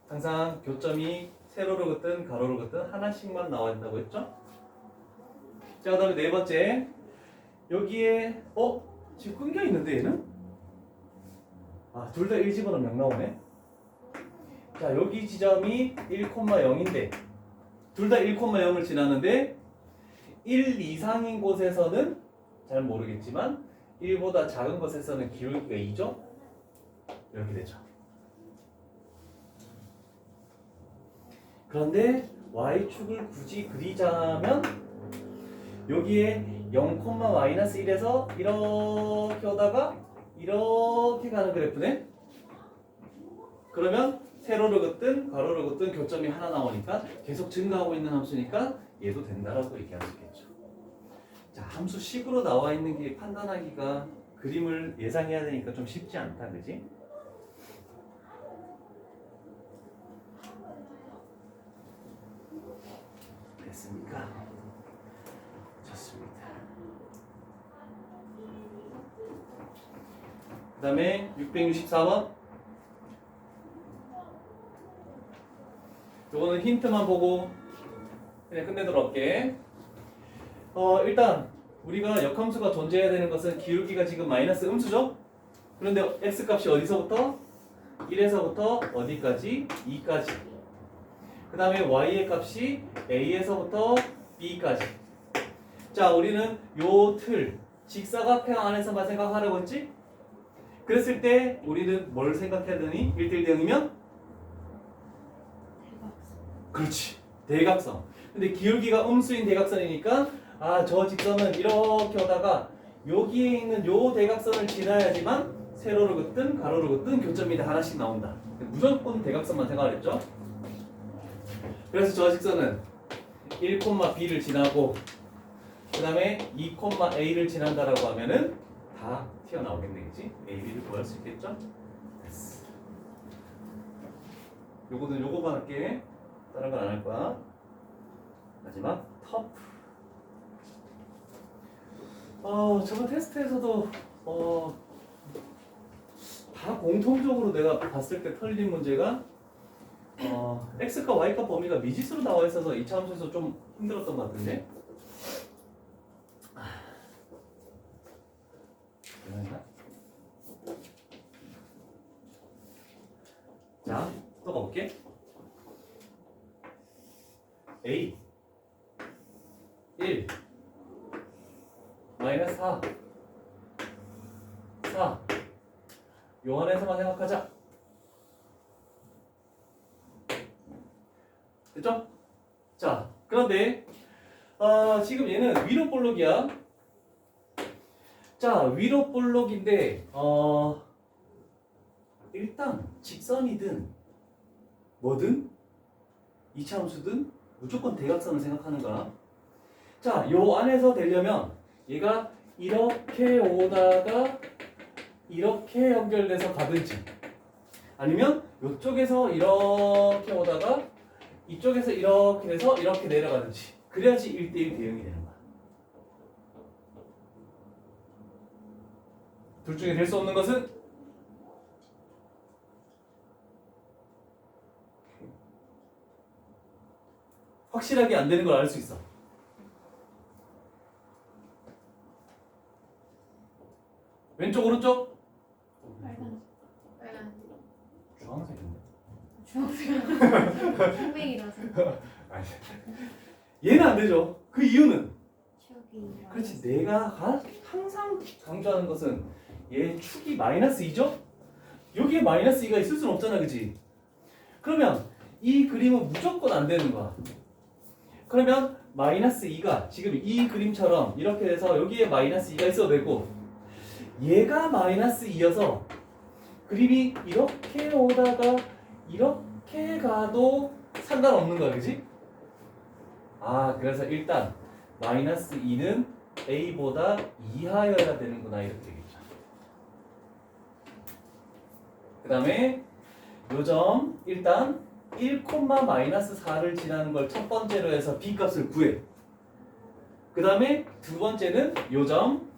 항상 교점이 세로로 긋든 가로로 긋든 하나씩만 나와야 된다고 했죠? 자, 그 다음에 네 번째. 여기에 지금 끊겨 있는데 얘는? 둘 다 1 집어넣으면 0 나오네. 자, 여기 지점이 1,0인데 둘 다 1,0을 지나는데 1 이상인 곳에서는 잘 모르겠지만 1보다 작은 곳에서는 기울기가 2죠? 이렇게 되죠. 그런데 y축을 굳이 그리자면 여기에 0,-1에서 이렇게 오다가 이렇게 가는 그래프네. 그러면 세로로 긋든 가로로 긋든 교점이 하나 나오니까 계속 증가하고 있는 함수니까 얘도 된다라고 얘기할 수 있겠죠. 자, 함수 식으로 나와 있는 게 판단하기가 그림을 예상해야 되니까 좀 쉽지 않다, 그지? 됐습니까? 좋습니다. 그 다음에 664번. 요거는 힌트만 보고 그냥 끝내도록 할게. 일단 우리가 역함수가 존재해야 되는 것은 기울기가 지금 마이너스 음수죠? 그런데 x값이 어디서부터? 1에서부터 어디까지? 2까지. 그 다음에 y의 값이 a에서부터 b까지. 자, 우리는 요 틀, 직사각형 안에서만 생각하려고 했지? 그랬을 때 우리는 뭘 생각해야 되니? 1대1 대응이면? 대각선. 그렇지, 대각선. 근데 기울기가 음수인 대각선이니까 아, 저 직선은 이렇게 오다가 여기에 있는 요 대각선을 지나야지만 세로로 긋든 가로로 긋든 교점이 하나씩 나온다. 무조건 대각선만 생각했죠? 그래서 저 직선은 1,B를 지나고 그 다음에 2,A를 지난다라고 하면은 다 튀어나오겠네, 그치? A, B를 구할 수 있겠죠? 됐어. 요거는 요거만 할게. 다른 건 안 할 거야. 마지막 터프. 저번 테스트에서도 다 공통적으로 내가 봤을 때 털린 문제가 x과 y과 범위가 미지수로 나와 있어서 2차 함수에서 좀 힘들었던 것 같은데. 자, 또 가볼게. A 1 마이너스 4 요 안에서만 생각하자. 됐죠? 자, 그런데 지금 얘는 위로 볼록이야. 자, 위로 볼록인데 일단 직선이든 뭐든 이차함수든 무조건 대각선을 생각하는 거야. 자, 요 안에서 되려면 얘가 이렇게 오다가 이렇게 연결돼서 가든지 아니면 이쪽에서 이렇게 오다가 이쪽에서 이렇게 돼서 이렇게 내려가든지 그래야지 1대1 대응이 되는 거야. 둘 중에 될 수 없는 것은 확실하게 안 되는 걸 알 수 있어. 왼쪽 오른쪽? 빨간 빨간색. 주황색인데. 주황색 흑백이라서 얘는 안 되죠. 그 이유는 저기 그렇지. 내가 항상 강조하는 것은 얘 축이 마이너스 2죠? 여기에 마이너스 2가 있을 수는 없잖아, 그치? 그러면 이 그림은 무조건 안 되는 거야. 그러면 마이너스 2가 지금 이 그림처럼 이렇게 돼서 여기에 마이너스 2가 있어도 되고 얘가 마이너스 2여서 그림이 이렇게 오다가 이렇게 가도 상관없는 거야, 그치? 아, 그래서 일단 마이너스 2는 A보다 이하여야 되는구나 이렇게 되겠죠. 그 다음에 요점 일단 1,-4를 지나는 걸 첫 번째로 해서 B값을 구해. 그 다음에 두 번째는 요점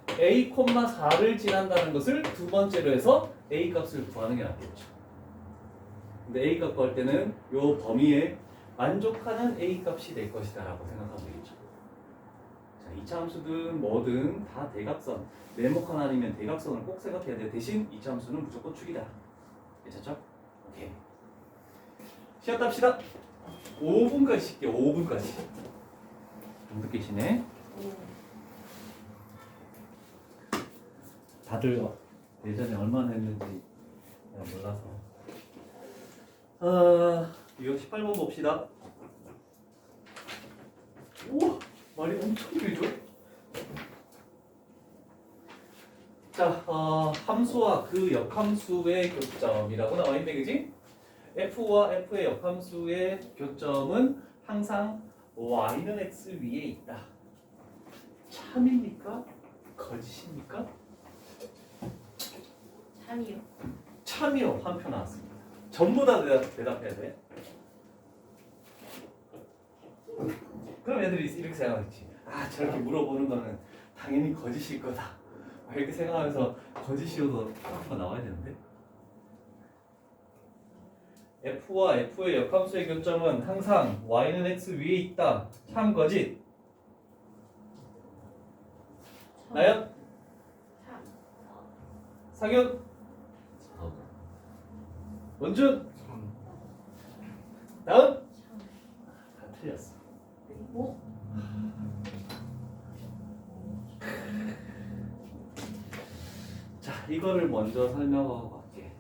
A,4를 지난다는 것을 두 번째로 해서 A값을 구하는 게 낫겠죠. 근데 A값 구할 때는 요 범위에 만족하는 A값이 될 것이다 라고 생각하면 되겠죠. 자, 2차 함수든 뭐든 다 대각선, 네모칸 아니면 대각선을 꼭 생각해야 돼. 대신 2차 함수는 무조건 축이다. 괜찮죠? 오케이. 쉬었다 합시다. 5분까지 쉴게요. 5분까지. 좀 늦게 쉬네. 다들 예전에 얼마나 했는지 내가 몰라서. 이거 18번 봅시다. 우와, 말이 엄청 길죠? 자, 함수와 그 역함수의 교점이라고 나와 있네, 그지? F와 F의 역함수의 교점은 항상 Y는 X 위에 있다. 참입니까? 거짓입니까? 참이요. 참이요. 한 표 나왔습니다. 전부 다 대답해야 돼. 그럼 애들이 이렇게 생각하겠지. 아, 저렇게 물어보는 거는 당연히 거짓일 거다. 이렇게 생각하면서 거짓이어도 하나가 나와야 되는데. F와 F의 역함수의 교점은 항상 Y는 X 위에 있다. 참 거짓. 나연? 참. 상윤? 원준? 다음? 다 틀렸어. 그리고 자, 이거를 먼저 설명하고 갈게.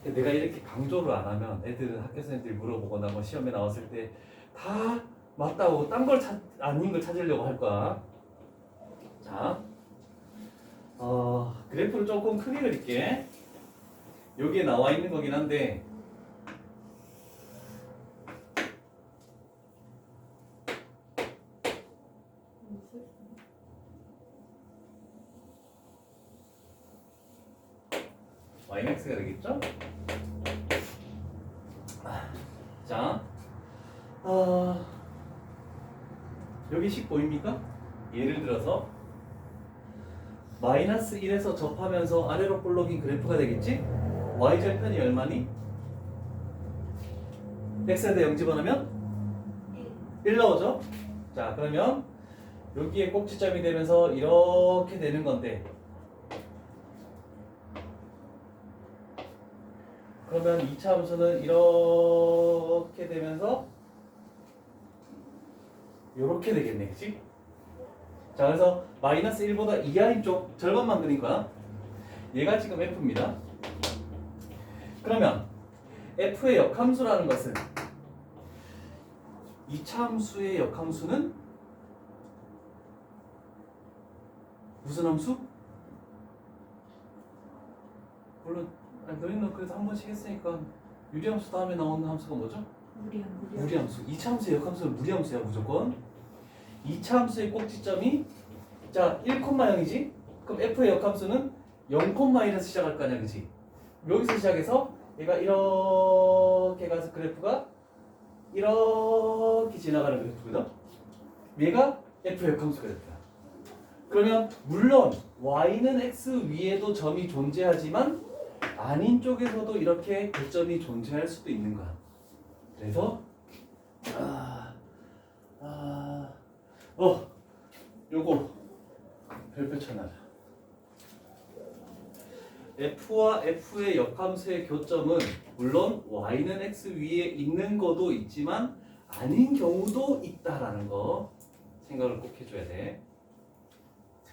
내가 이렇게 강조를 안 하면 애들은 학교 선생님들이 물어보거나 뭐 시험에 나왔을 때 다 맞다고 딴 걸 아닌 걸 찾으려고 할 거야. 자, 그래프를 조금 크게 그릴게. 여기에 나와 있는 거긴 한데 yx가 되겠죠? 자, 여기 식 보입니까? 예를 들어서 마이너스 1에서 접하면서 아래로 볼록인 그래프가 되겠지? y절편이 얼마니? x에다 0 집어넣으면 1 나오죠? 자, 그러면 여기에 꼭지점이 되면서 이렇게 되는 건데 그러면 2차 함수는 이렇게 되면서 이렇게 되겠네, 그치? 자, 그래서 마이너스 1보다 이하인 쪽 절반만 그린 거야. 얘가 지금 f입니다. 그러면 f의 역함수라는 것은 2차 함수의 역함수는 무슨 함수? 물론 너희는 그래도 한 번씩 했으니까 유리함수 다음에 나오는 함수가 뭐죠? 무리함수. 2차 함수의 역함수는 무리함수야 무조건. 2차 함수의 꼭지점이 자 1,0이지? 그럼 f의 역함수는 0,1에서 시작할 거 아니야, 그치? 여기서 시작해서 얘가 이렇게 가서 그래프가 이렇게 지나가는 그래프거든? 얘가 f의 역함수 그래프야. 그러면 물론 y는 x 위에도 점이 존재하지만 아닌 쪽에서도 이렇게 교점이 존재할 수도 있는 거야. 그래서 요거 별표 쳐놔라. f와 f의 역함수의 교점은 물론 y는 x 위에 있는 거도 있지만 아닌 경우도 있다라는 거 생각을 꼭 해줘야 돼.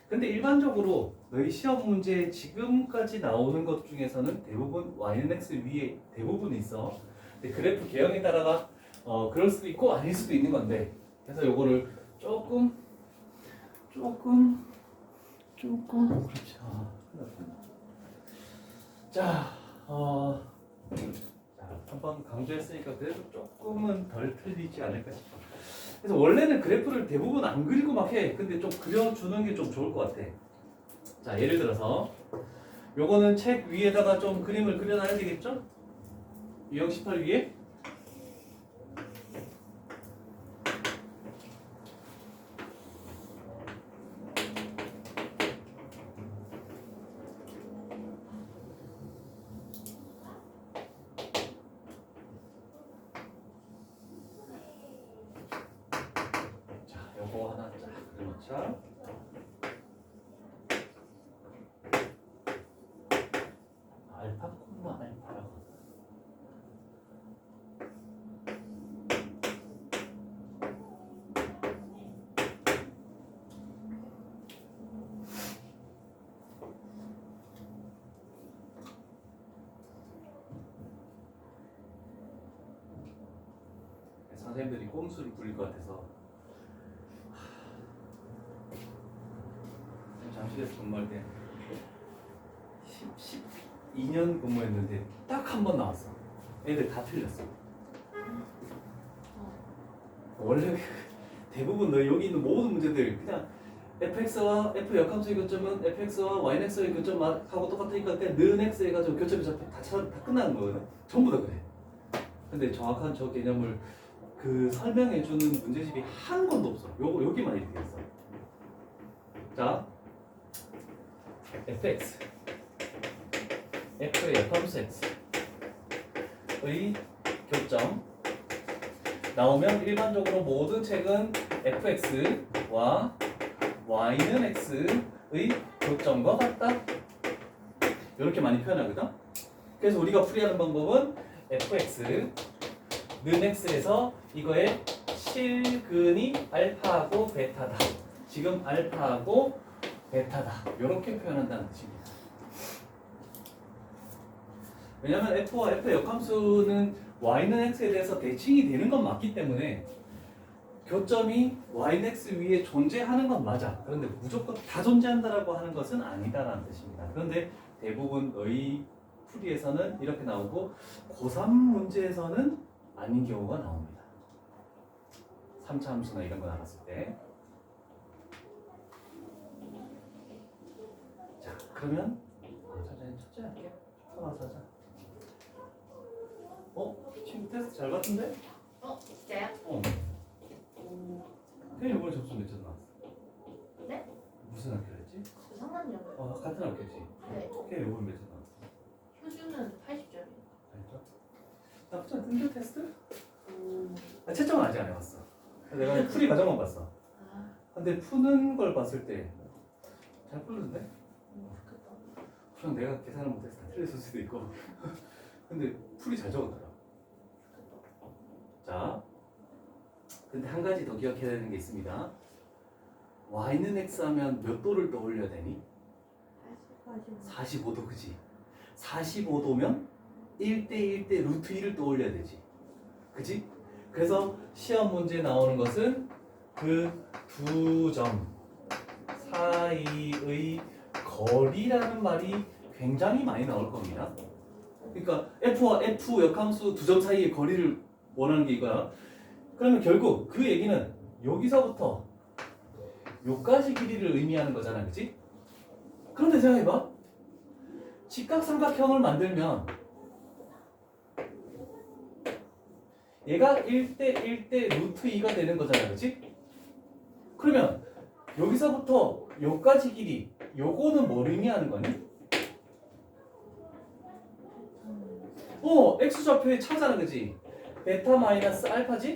근데 일반적으로 너희 시험 문제에 지금까지 나오는 것 중에서는 대부분 y는 x 위에 대부분 있어. 근데 그래프 개형에 따라가 그럴 수도 있고 아닐 수도 있는 건데, 그래서 요거를 조금 그렇지. 자, 한번 강조했으니까 그래도 조금은 덜 틀리지 않을까 싶어. 그래서 원래는 그래프를 대부분 안 그리고 막 해. 근데 좀 그려주는 게 좀 좋을 것 같아. 자, 예를 들어서 요거는 책 위에다가 좀 그림을 그려놔야 되겠죠? 유형 18 위에 자, 요거 하나 쫙 그려놓자. 알파 콤마 알파라고. 선생님들이 꼼수를 부릴 것 같아서 잠실에서 근무할 때 12년 근무했는데 딱 한 번 나왔어. 애들 다 틀렸어. 원래 대부분 너 여기 있는 모든 문제들 그냥 fx와 f 역함수의 교점은 fx와 yx의 교점하고 똑같으니까 그냥 는 x 해가지고 교점이 다 끝나는 거거든. 전부 다 그래. 근데 정확한 저 개념을 그 설명해주는 문제집이 한 권도 없어. 여기만 이렇게 있어. 자, fx, f의 역함수 x의 교점 나오면 일반적으로 모든 책은 fx와 y는 x의 교점과 같다. 이렇게 많이 표현하거든. 그래서 우리가 풀이하는 방법은 fx 는 x에서 이거의 실근이 알파하고 베타다. 지금 알파하고 베타다. 이렇게 표현한다는 뜻입니다. 왜냐하면 f와 f의 역함수는 y는 x에 대해서 대칭이 되는 건 맞기 때문에 교점이 yx 위에 존재하는 건 맞아. 그런데 무조건 다 존재한다라고 하는 것은 아니다라는 뜻입니다. 그런데 대부분의 풀이에서는 이렇게 나오고 고3 문제에서는 아닌 경우가 나옵니다. 3차 함수나 이런 거 나갔을 때. 자, 그러면 첫째 할게. 하나 사자. 친구 테스트 잘 봤던데? 진짜요? 걔는 이번에 접수 몇 점 나왔어? 네? 무슨 학교였지? 저 상관이요. 같은 학교지. 네. 걔는 이번에 몇점 나왔어? 효주는 80점이요. 알죠? 나쁘지 않던데 테스트? 채점은 아직 안 해봤어. 내가 풀이 과정만 봤어. 근데 푸는 걸 봤을 때 잘 풀는데? 좋겠다. 그냥 내가 계산을 못해서 다 틀렸을 수도 있고. 근데 풀이 잘 적었더라. 자, 근데 한 가지 더 기억해야 되는 게 있습니다. y는 x 하면 몇 도를 떠올려야 되니? 45도, 그지? 45도면 1대1대 루트 2를 떠올려야 되지. 그지? 그래서 시험 문제에 나오는 것은 그 두 점 사이의 거리라는 말이 굉장히 많이 나올 겁니다. 그러니까 F와 F 역함수 두 점 사이의 거리를 원하는 게 이거야. 그러면 결국 그 얘기는 여기서부터 요까지 길이를 의미하는 거잖아, 그치? 그런데 생각해봐. 직각삼각형을 만들면 얘가 1대1대 루트 2가 되는 거잖아, 그치? 그러면 여기서부터 요까지 길이, 요거는 뭘 의미하는 거니? X좌표의 차잖아, 그치? 베타 마이너스 알파지?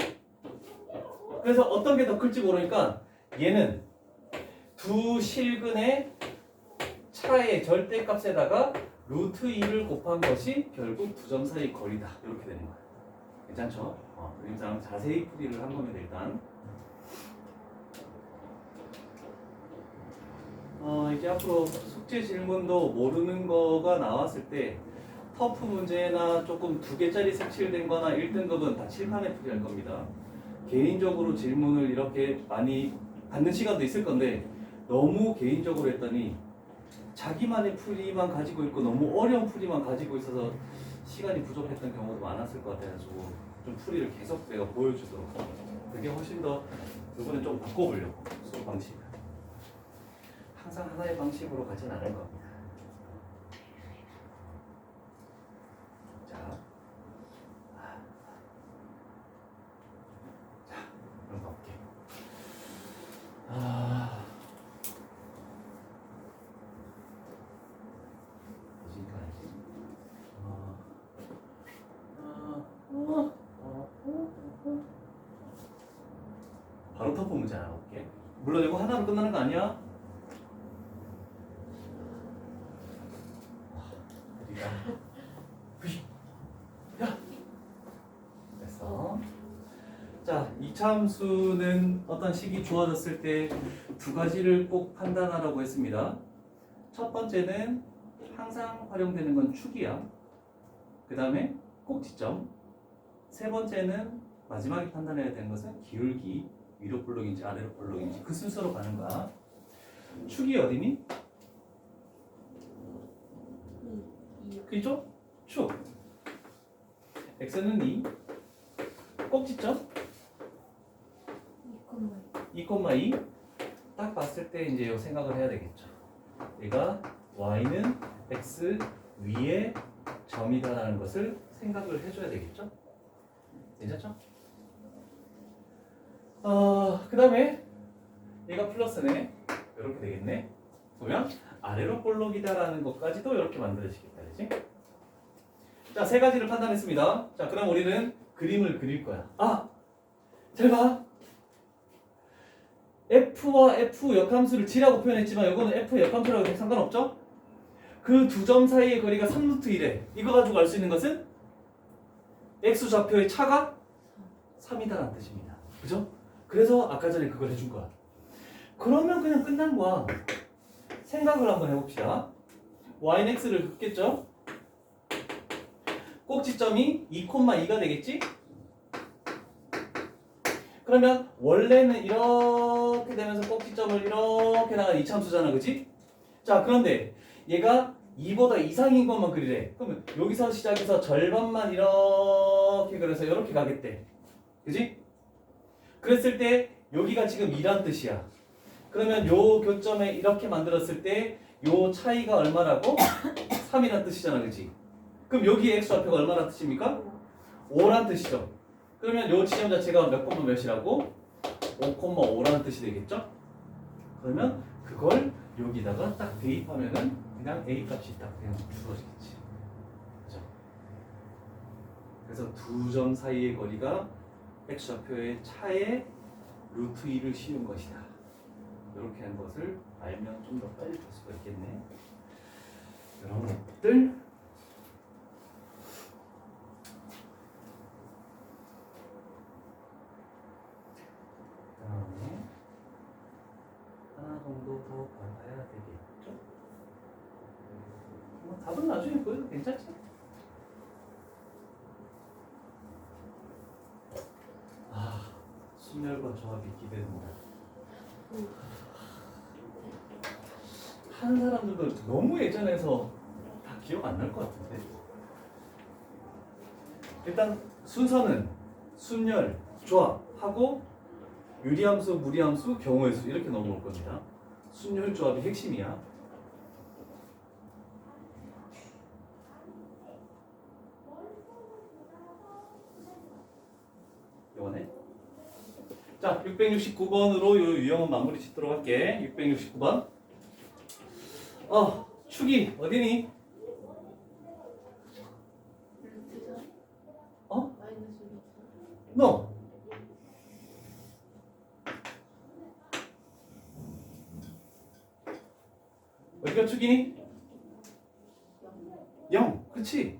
그래서 어떤 게 더 클지 모르니까 얘는 두 실근의 차의 절대값에다가 루트 2를 곱한 것이 결국 두 점 사이 거리다. 이렇게 되는 거야. 괜찮죠? 그림상 자세히 풀이를 한 겁니다, 일단. 이제 앞으로 숙제 질문도 모르는 거가 나왔을 때 터프 문제나 조금 2개짜리 색칠된 거나 1등급은 다 칠판에 풀이할 겁니다. 개인적으로 질문을 이렇게 많이 받는 시간도 있을 건데 너무 개인적으로 했더니 자기만의 풀이만 가지고 있고 너무 어려운 풀이만 가지고 있어서 시간이 부족했던 경우도 많았을 것 같아가지고 좀 풀이를 계속 내가 보여주도록 하겠습니다. 그게 훨씬 더 이번에 좀 바꿔보려고 수업 방식을. 항상 하나의 방식으로 가진 않을 겁니다. 자, 그럼 가볼게. 뭐지 이거 알지? 바로 터프 문제 하나 볼게. 물론 이거 하나로 끝나는 거 아니야? 야! 됐어. 자, 이차함수는 어떤 식이 주어졌을 때 두 가지를 꼭 판단하라고 했습니다. 첫 번째는 항상 활용되는 건 축이야. 그 다음에 꼭지점. 세 번째는 마지막에 판단해야 되는 것은 기울기. 위로 볼록인지 아래로 볼록인지 그 순서로 가는 거야. 축이 어디니? 그죠? 축. x는 2. 꼭지점 2,2. 딱 봤을 때 이제 요 생각을 해야 되겠죠. 얘가 y는 x 위에 점이다라는 것을 생각을 해줘야 되겠죠. 괜찮죠? 그 다음에 얘가 플러스네. 이렇게 되겠네. 그러면 아래로 볼록이다라는 것까지도 이렇게 만들어지겠다, 그렇지? 자, 세 가지를 판단했습니다. 자, 그럼 우리는 그림을 그릴 거야. 잘 봐. F와 F 역함수를 G라고 표현했지만 이거는 F 역함수라고 해도 상관없죠? 그 두 점 사이의 거리가 3루트 1에 이거 가지고 알 수 있는 것은 X좌표의 차가 3이다라는 뜻입니다. 그죠? 그래서 아까 전에 그걸 해준 거야. 그러면 그냥 끝난 거야. 생각을 한번 해봅시다. y는 x를 긋겠죠? 꼭지점이 2,2가 되겠지? 그러면 원래는 이렇게 되면서 꼭지점을 이렇게 나가는 이차함수잖아, 그치? 자, 그런데 얘가 2보다 이상인 것만 그리래. 그러면 여기서 시작해서 절반만 이렇게 그려서 이렇게 가겠대. 그치? 그랬을 때 여기가 지금 2란 뜻이야. 그러면 요 교점에 이렇게 만들었을 때 요 차이가 얼마라고? 3이란 뜻이잖아, 그치? 그럼 여기에 x좌표가 얼마나 뜻입니까? 5란 뜻이죠. 그러면 요 지점 자체가 몇 콤마 몇이라고? 5,5라는 뜻이 되겠죠? 그러면 그걸 여기다가 딱 대입하면은 그냥 a 값이 딱 그냥 주어지겠지. 그죠? 그래서 두 점 사이의 거리가 x좌표의 차에 루트 2를 씌운 것이다. 이렇게 하는 것을 알면 좀 더 빨리 볼 수가 있겠네. 이런 것들 그다음에 하나 정도 더 받아야 되겠죠? 뭐 답은 나중에 보여도 괜찮지? 아, 순열과 조합이 기대된다. 하는 사람들도 너무 예전에서 다 기억 안 날 것 같은데. 일단 순서는 순열, 조합하고 유리함수, 무리함수, 경우의 수 이렇게 넘어올 겁니다. 순열 조합이 핵심이야. 이번에 자 669번으로 요 유형은 마무리 짓도록 할게. 669번. 축이 어디니? 루트죠? 어? 마이너스 루트. 너. 어디가 축이니? 0. 그렇지.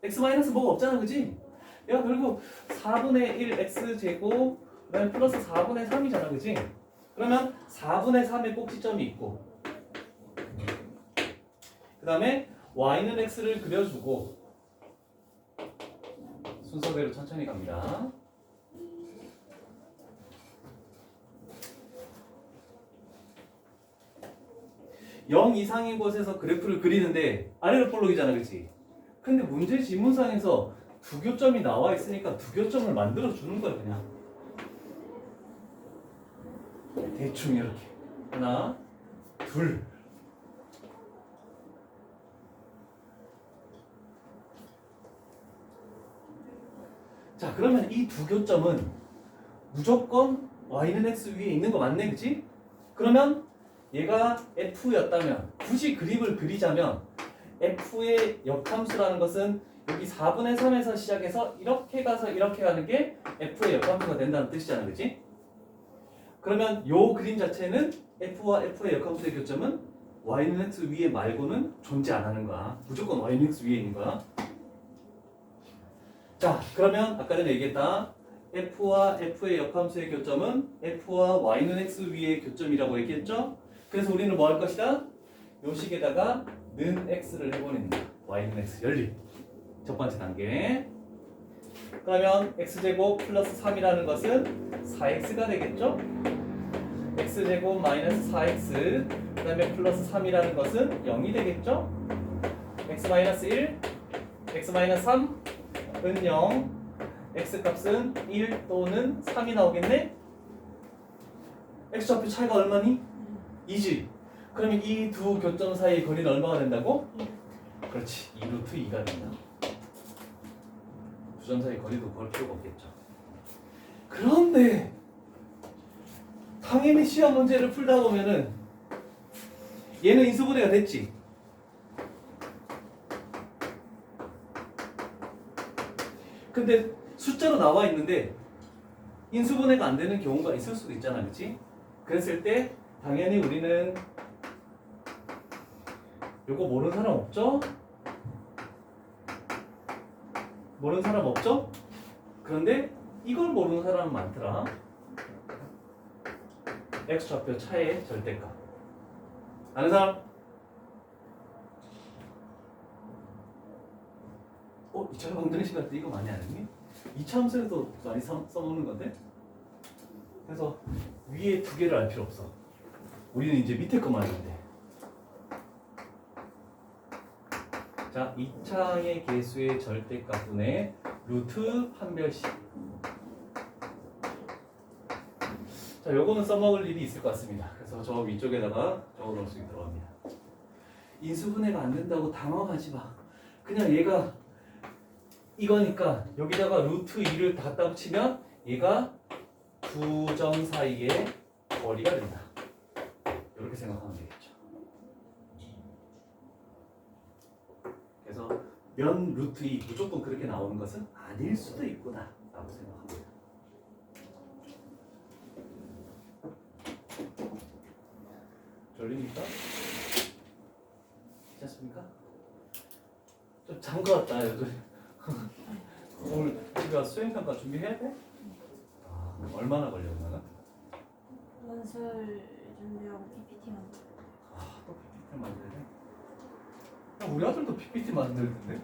x 마이너스 뭐가 없잖아, 그지? 야, 그리고 4분의 1 x 제곱 그다음에 플러스 4분의 3이잖아, 그지? 그러면 4분의 3의 꼭지점이 있고 그 다음에 y는 x를 그려주고 순서대로 천천히 갑니다. 영 이상인 곳에서 그래프를 그리는데 아래로 볼록이잖아, 그치? 근데 문제 지문상에서 두 교점이 나와 있으니까 두 교점을 만들어 주는 거야, 그냥. 대충 이렇게 하나, 둘. 자, 그러면 이 두 교점은 무조건 y는 x 위에 있는 거 맞네, 그치? 그러면 얘가 f였다면 굳이 그림을 그리자면 f의 역함수라는 것은 여기 4분의 3에서 시작해서 이렇게 가서 이렇게 가는 게 f의 역함수가 된다는 뜻이잖아, 그치? 그러면 요 그림 자체는 f와 f의 역함수의 교점은 y는 x 위에 말고는 존재 안 하는 거야. 무조건 y는 x 위에 있는 거야. 자, 그러면 아까 전에 얘기했다. f와 f의 역함수의 교점은 f와 y는 x 위의 교점이라고 얘기했죠? 그래서 우리는 뭐 할 것이다? 요 식에다가 는 x를 해버린다. y는 x 열림. 첫 번째 단계. 그러면 x제곱 플러스 3이라는 것은 4x가 되겠죠? x제곱 마이너스 4x 그 다음에 플러스 3이라는 것은 0이 되겠죠? x 마이너스 1, x 마이너스 3 은 0, x값은 1 또는 3이 나오겠네? x좌표 차이가 얼마니? 2지. 그러면 이 두 교점 사이의 거리는 얼마가 된다고? 그렇지. 2루트 2가 된다. 두 점 사이 거리도 볼 필요가 없겠죠. 그런데 당연히 시험 문제를 풀다 보면은 얘는 인수분해가 됐지. 근데 숫자로 나와 있는데 인수분해가 안 되는 경우가 있을 수도 있잖아, 그렇지? 그랬을 때 당연히 우리는 요거 모르는 사람 없죠? 모르는 사람 없죠? 그런데 이걸 모르는 사람은 많더라. x좌표 차의 절대값. 아는 사람? 2차 방정식 할 때 이거 많이 안 했니? 2차 함수에도 많이 써먹는 건데? 그래서 위에 두 개를 알 필요 없어. 우리는 이제 밑에 것만 알면 돼. 자, 2차의 개수의 절대값분의 루트 판별식. 자, 요거는 써먹을 일이 있을 것 같습니다. 그래서 저 위쪽에다가 적어놓을 수 있도록 합니다. 인수분해가 안 된다고 당황하지 마. 그냥 얘가 이거니까 여기다가 루트 2를 갖다 붙이면 얘가 두 점 사이의 거리가 된다. 이렇게 생각하면 되겠죠. 그래서 면 루트 2 무조건 그렇게 나오는 것은 아닐 수도 있구나 라고 생각합니다. 졸립니까? 괜찮습니까? 좀 잔 것 같다 요즘. 오늘 집에 가서 수행평가 준비해야 돼? 아, 얼마나 걸려 그러면? 원술 준비하고 PPT 만들. 아, 또 PPT 만들래? 야, 우리 아들도 PPT 만들던데?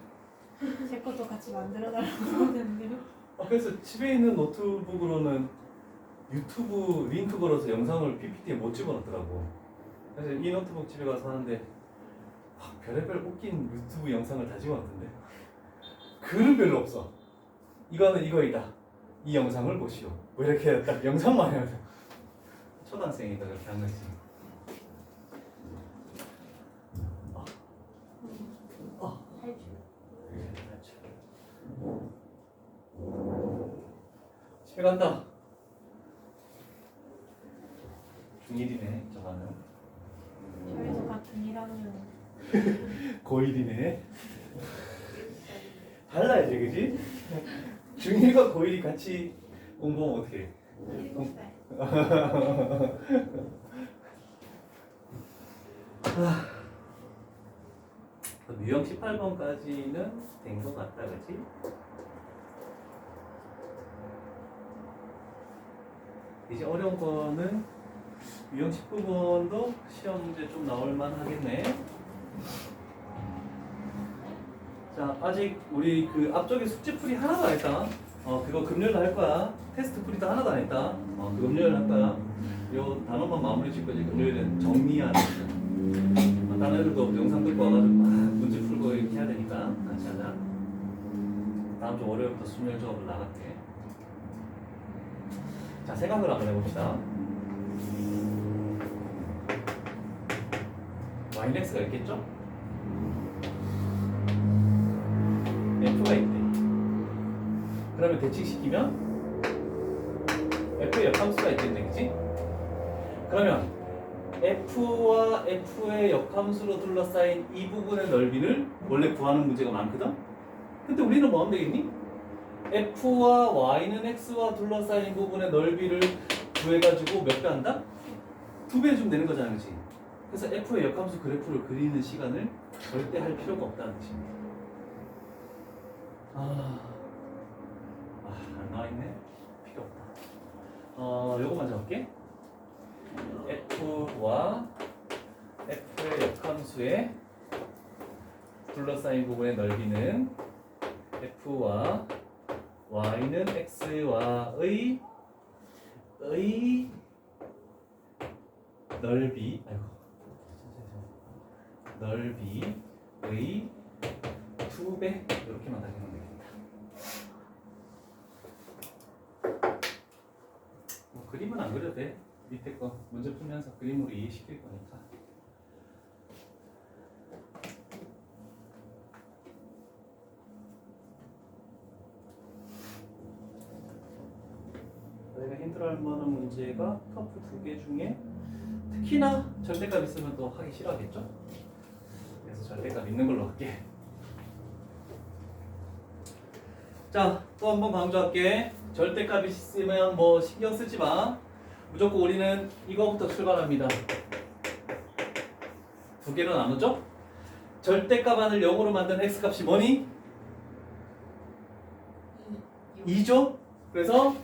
제 것도 같이 만들어 달라고 하는데요. 아, 그래서 집에 있는 노트북으로는 유튜브 링크 걸어서 영상을 PPT에 못 집어넣더라고. 그래서 이 노트북 집에 가서 하는데 별의별 웃긴 유튜브 영상을 다 집어넣던데 글은 별로 없어. 이거는 이거이다. 이 영상을 보시오. 뭐 이렇게 딱 영상만 해야 돼. 초등학생이다 그렇게 한 거지. 탈출. 집에 간다. 중1이네 저거는. 저희도 같은 1학년. 고1이네. 달라야지 그지? 중1과 고1이 같이 공부하면 어떡해. 7살. 유형 18번까지는 된 것 같다 그치? 이제 어려운 거는 유형 19번도 시험 문제 좀 나올만 하겠네. 자, 아직 우리 그 앞쪽에 숙제풀이 하나도 안 했다. 그거 금요일에 할 거야. 테스트 풀이도 하나도 안 했다. 그 금요일에 할 거야. 요 단어만 마무리 짓고 이제 금요일엔 정리하는 거. 다른 애들도 영상 듣고 와가지고 문제 풀고 이렇게 해야 되니까 같이 하자. 다음 주 월요일부터 수요일 수업을 나갈게. 자, 생각을 한번 해봅시다. yx가 있겠죠? f가 있대. 그러면 대칭시키면 f의 역함수가 있겠네, 그치? 그러면 f와 f의 역함수로 둘러싸인 이 부분의 넓이를 원래 구하는 문제가 많거든? 근데 우리는 뭐 하면 되겠니? f와 y는 x와 둘러싸인 부분의 넓이를 구해가지고 몇 배 한다? 2배 해주면 되는 거잖아, 그치? 그래서 f의 역함수 그래프를 그리는 시간을 절대 할 필요가 없다는 뜻입니다. 안 나와있네? 필요 없다. 요거 먼저 할게. f와 f의 역함수의 둘러싸인 부분의 넓이는 f와 y는 x와의 넓이, 넓이의 2배 이렇게만 다시면 되겠다. 뭐 그림은 안 그려도 돼. 밑에 거 문제 풀면서 그림으로 이해시킬 거니까. 저희가 힌트로 할 만한 문제가 터프 2개 중에 특히나 절대값 있으면 또 하기 싫어하겠죠? 그래서 절대값 있는 걸로 할게. 자, 또 한 번 강조할게. 절대값이 있으면 뭐 신경 쓰지 마. 무조건 우리는 이거부터 출발합니다. 2개로 나누죠? 절대값안을 0으로 만든 x값이 뭐니? 2죠? 그래서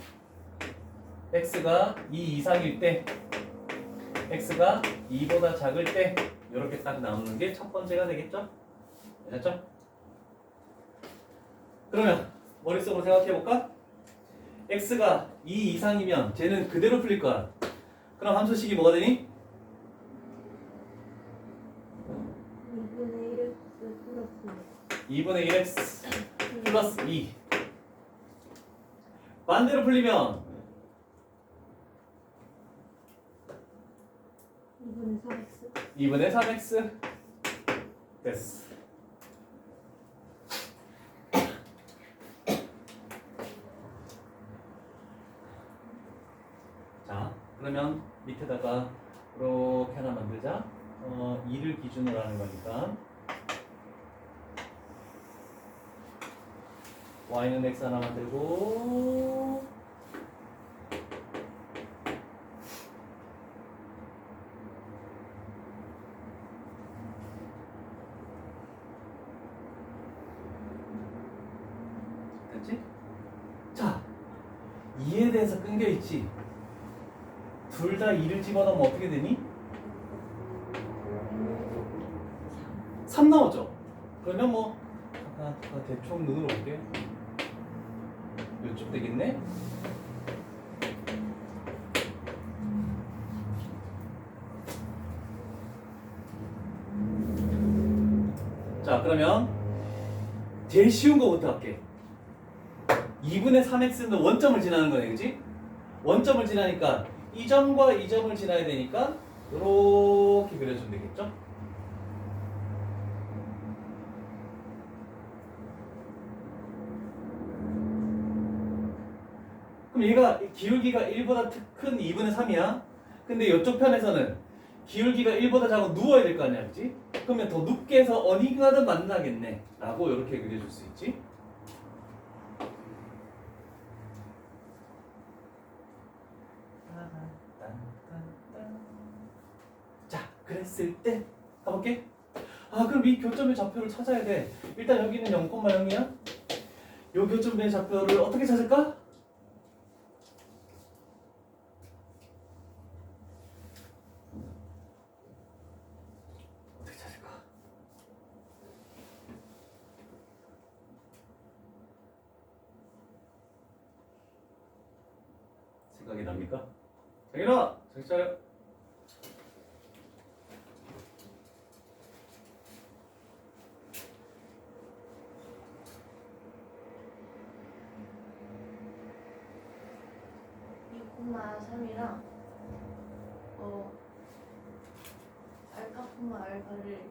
x가 2 이상일 때, x가 2보다 작을 때 이렇게 딱 나오는 게 첫 번째가 되겠죠? 됐죠? 그러면 머릿속으로 생각해볼까? x가 2 이상이면 쟤는 그대로 풀릴 거야. 그럼 함수식이 뭐가 되니? 2분의 1x 플러스 2분의 1x 플러스 2. 반대로 풀리면 2분의 3x 2분의 3x 됐어. 자, 그러면 밑에다가 이렇게 하나 만들자. 2를 기준으로 하는 거니까 y는 x 하나 만들고 됐지? 자, 2에 대해서 끊겨있지. 둘 다 2를 집어넣으면 어떻게 되니? 3 나오죠? 그러면 뭐 잠깐 대충 눈으로 볼게. 이쪽 되겠네? 자, 그러면 제일 쉬운 거부터 할게. 2분의 3x는 원점을 지나는 거네, 그치? 원점을 지나니까 이 점과 이 점을 지나야 되니까 이렇게 그려주면 되겠죠? 그럼 얘가 기울기가 1보다 큰 2분의 3이야. 근데 이쪽 편에서는 기울기가 1보다 작고 누워야 될 거 아니야, 그치? 그러면 더 눕게 해서 어디가든 만나겠네 라고 이렇게 그려줄 수 있지. 자, 그랬을 때 가볼게. 그럼 이 교점의 좌표를 찾아야 돼. 일단 여기는 0,0이야. 이 교점의 좌표를 어떻게 찾을까? 어떻게 찾을까? 생각이 납니까? 정인아! 정신 차려. 콤마 3이랑 알파 콤마 알파를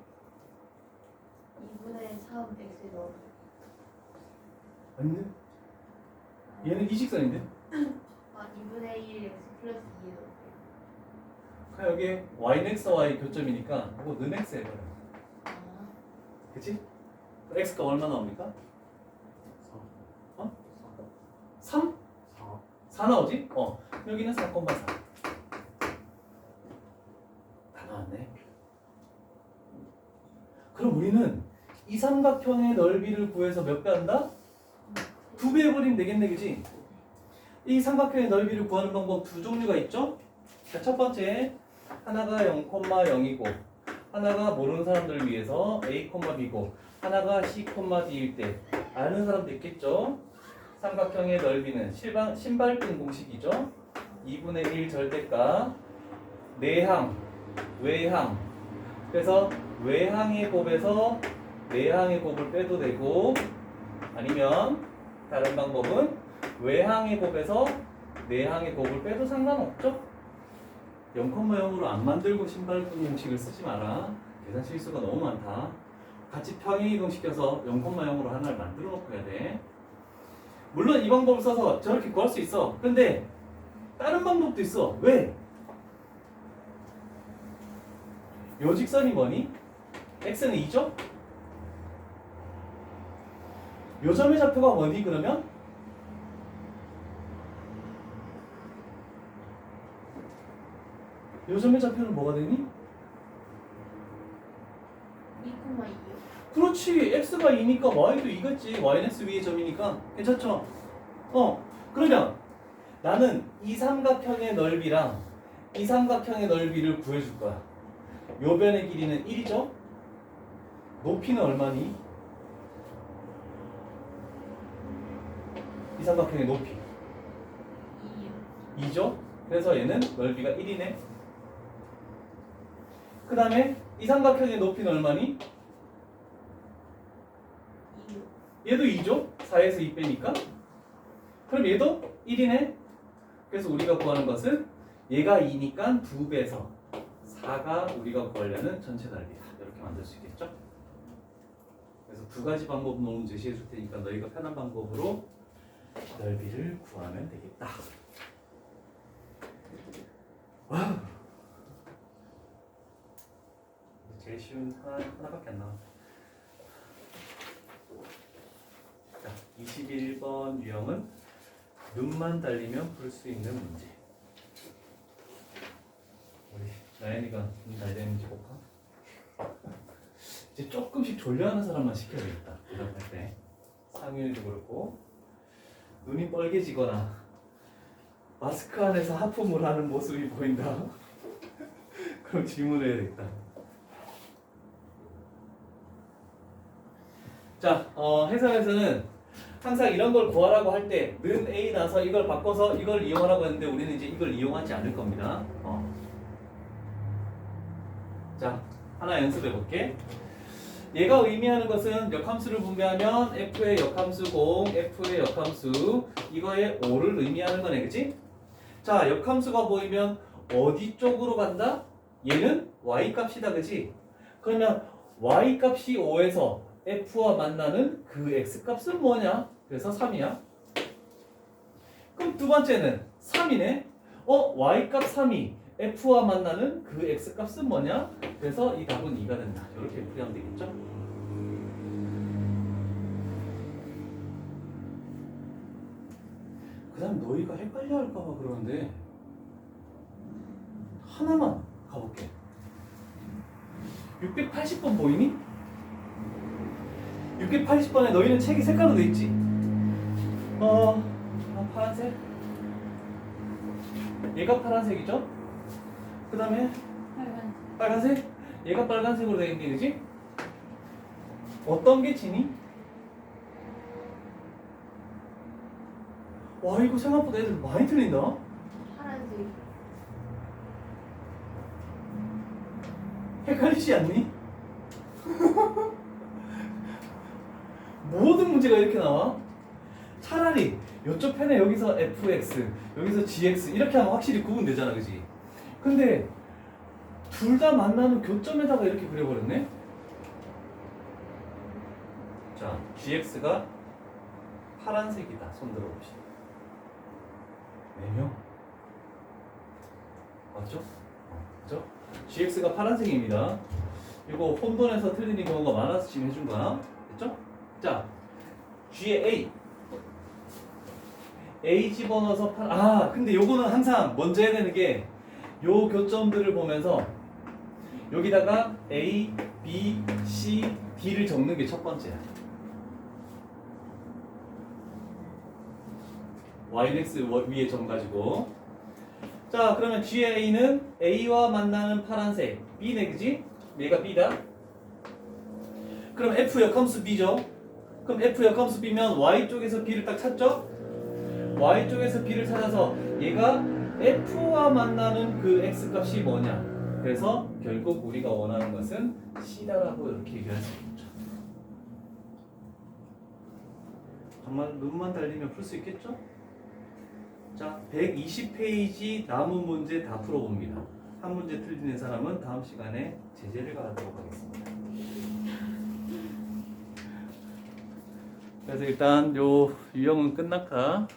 2분의 3x에 넣어. 아닌데? 얘는 이직선인데? 2분의 1x 플러스 2에 넣어. 그럼 여기 y는 x, y 교점이니까 이거 는 x 해봐요. 그치? x가 얼마 나옵니까? 3? 4 나오지? 여기는 4,4. 다 나왔네. 그럼 우리는 이 삼각형의 넓이를 구해서 몇 배 한다? 2배 해버리면 되겠네, 그지? 이 삼각형의 넓이를 구하는 방법 두 종류가 있죠? 자, 첫 번째, 하나가 0,0이고 하나가 모르는 사람들을 위해서 a, b고 하나가 c, d일 때 아는 사람도 있겠죠? 삼각형의 넓이는 신발끈 공식이죠. 2분의 1 절대값 내항, 외항. 그래서 외항의 곱에서 내항의 곱을 빼도 되고 아니면 다른 방법은 외항의 곱에서 내항의 곱을 빼도 상관없죠. 0,0으로 안 만들고 신발끈 공식을 쓰지 마라. 계산 실수가 너무 많다. 같이 평행이동시켜서 0,0으로 하나를 만들어 놓고 해야 돼. 물론 이 방법을 써서 저렇게 구할 수 있어. 근데 다른 방법도 있어. 왜? 요 직선이 뭐니? x는 2죠? 요 점의 좌표가 뭐니 그러면? 요 점의 좌표는 뭐가 되니? 2,2요. 그렇지. x가 2니까 y도 2겠지. y는 x 위의 점이니까. 괜찮죠? 그러면 나는 이 삼각형의 넓이랑 이 삼각형의 넓이를 구해줄 거야. 요 변의 길이는 1이죠? 높이는 얼마니? 이 삼각형의 높이. 2죠. 그래서 얘는 넓이가 1이네. 그 다음에 이 삼각형의 높이는 얼마니? 2요. 얘도 2죠. 4에서 2 빼니까. 그럼 얘도 1이네. 그래서 우리가 구하는 것은 얘가 2니까 2배에서 4가 우리가 구하려는 전체 넓이다. 이렇게 만들 수 있겠죠? 그래서 두 가지 방법으로 제시해 줄 테니까 너희가 편한 방법으로 넓이를 구하면 되겠다. 와우. 제일 쉬운 하나밖에 안 나왔다. 자, 21번 유형은 눈만 달리면 풀 수 있는 문제. 우리 나연이가 눈 달리는지 볼까? 이제 조금씩 졸려하는 사람만 시켜야겠다. 대답할 때 상윤이도 그렇고 눈이 빨개지거나 마스크 안에서 하품을 하는 모습이 보인다. 그럼 질문해야겠다. 자, 해설에서는 항상 이런 걸 구하라고 할 때 는 A 나서 이걸 바꿔서 이걸 이용하라고 했는데 우리는 이제 이걸 이용하지 않을 겁니다. 자, 하나 연습해 볼게. 얘가 의미하는 것은 역함수를 분배하면 F의 역함수 공, F의 역함수 이거의 5를 의미하는 거네, 그치? 자, 역함수가 보이면 어디 쪽으로 간다? 얘는 Y 값이다, 그치? 그러면 Y 값이 5에서 F와 만나는 그 X 값은 뭐냐? 그래서 3이야. 그럼 두 번째는 3이네. Y 값 3이 F와 만나는 그 X 값은 뭐냐? 그래서 이 답은 2가 된다. 이렇게 풀이하면 되겠죠? 그 다음 너희가 헷갈려 할까봐 그러는데 하나만 가볼게. 680번 보이니? 680번에 너희는 책이 색깔로 돼 있지? 파란색? 얘가 파란색이죠? 그 다음에 빨간색? 얘가 빨간색으로 되어 있는 게 그지? 어떤 게 지니? 와, 이거 생각보다 애들 많이 틀린다. 파란색. 헷갈리지 않니? 모든 문제가 이렇게 나와? 차라리 이쪽 편에 여기서 fx, 여기서 gx 이렇게 하면 확실히 구분되잖아, 그지? 근데 둘 다 만나는 교점에다가 이렇게 그려버렸네? 자, gx가 파란색이다. 손 들어봅시다. 4명? 맞죠? 그죠? gx가 파란색입니다. 이거 혼돈에서 틀리는 경우가 많아서 지금 해준 거야. 됐죠? 자, G의 A 집어넣어서 근데 요거는 항상 먼저 해야 되는 게 요 교점들을 보면서 여기다가 A, B, C, D를 적는 게 첫 번째야. YX 위에 점 가지고. 자, 그러면 G의 A는 A와 만나는 파란색 B네, 그지? 얘가 B다. 그럼 F 역함수 B죠? 그럼 F 역함수 B면 Y쪽에서 B를 딱 찾죠? Y쪽에서 B를 찾아서 얘가 F와 만나는 그 X값이 뭐냐? 그래서 결국 우리가 원하는 것은 C다라고 이렇게 얘기할 수 있죠. 정말 눈만 달리면 풀 수 있겠죠? 자, 120페이지 남은 문제 다 풀어봅니다. 한 문제 틀리는 사람은 다음 시간에 제재를 가하도록 하겠습니다. 그래서 일단 요 유형은 끝났다.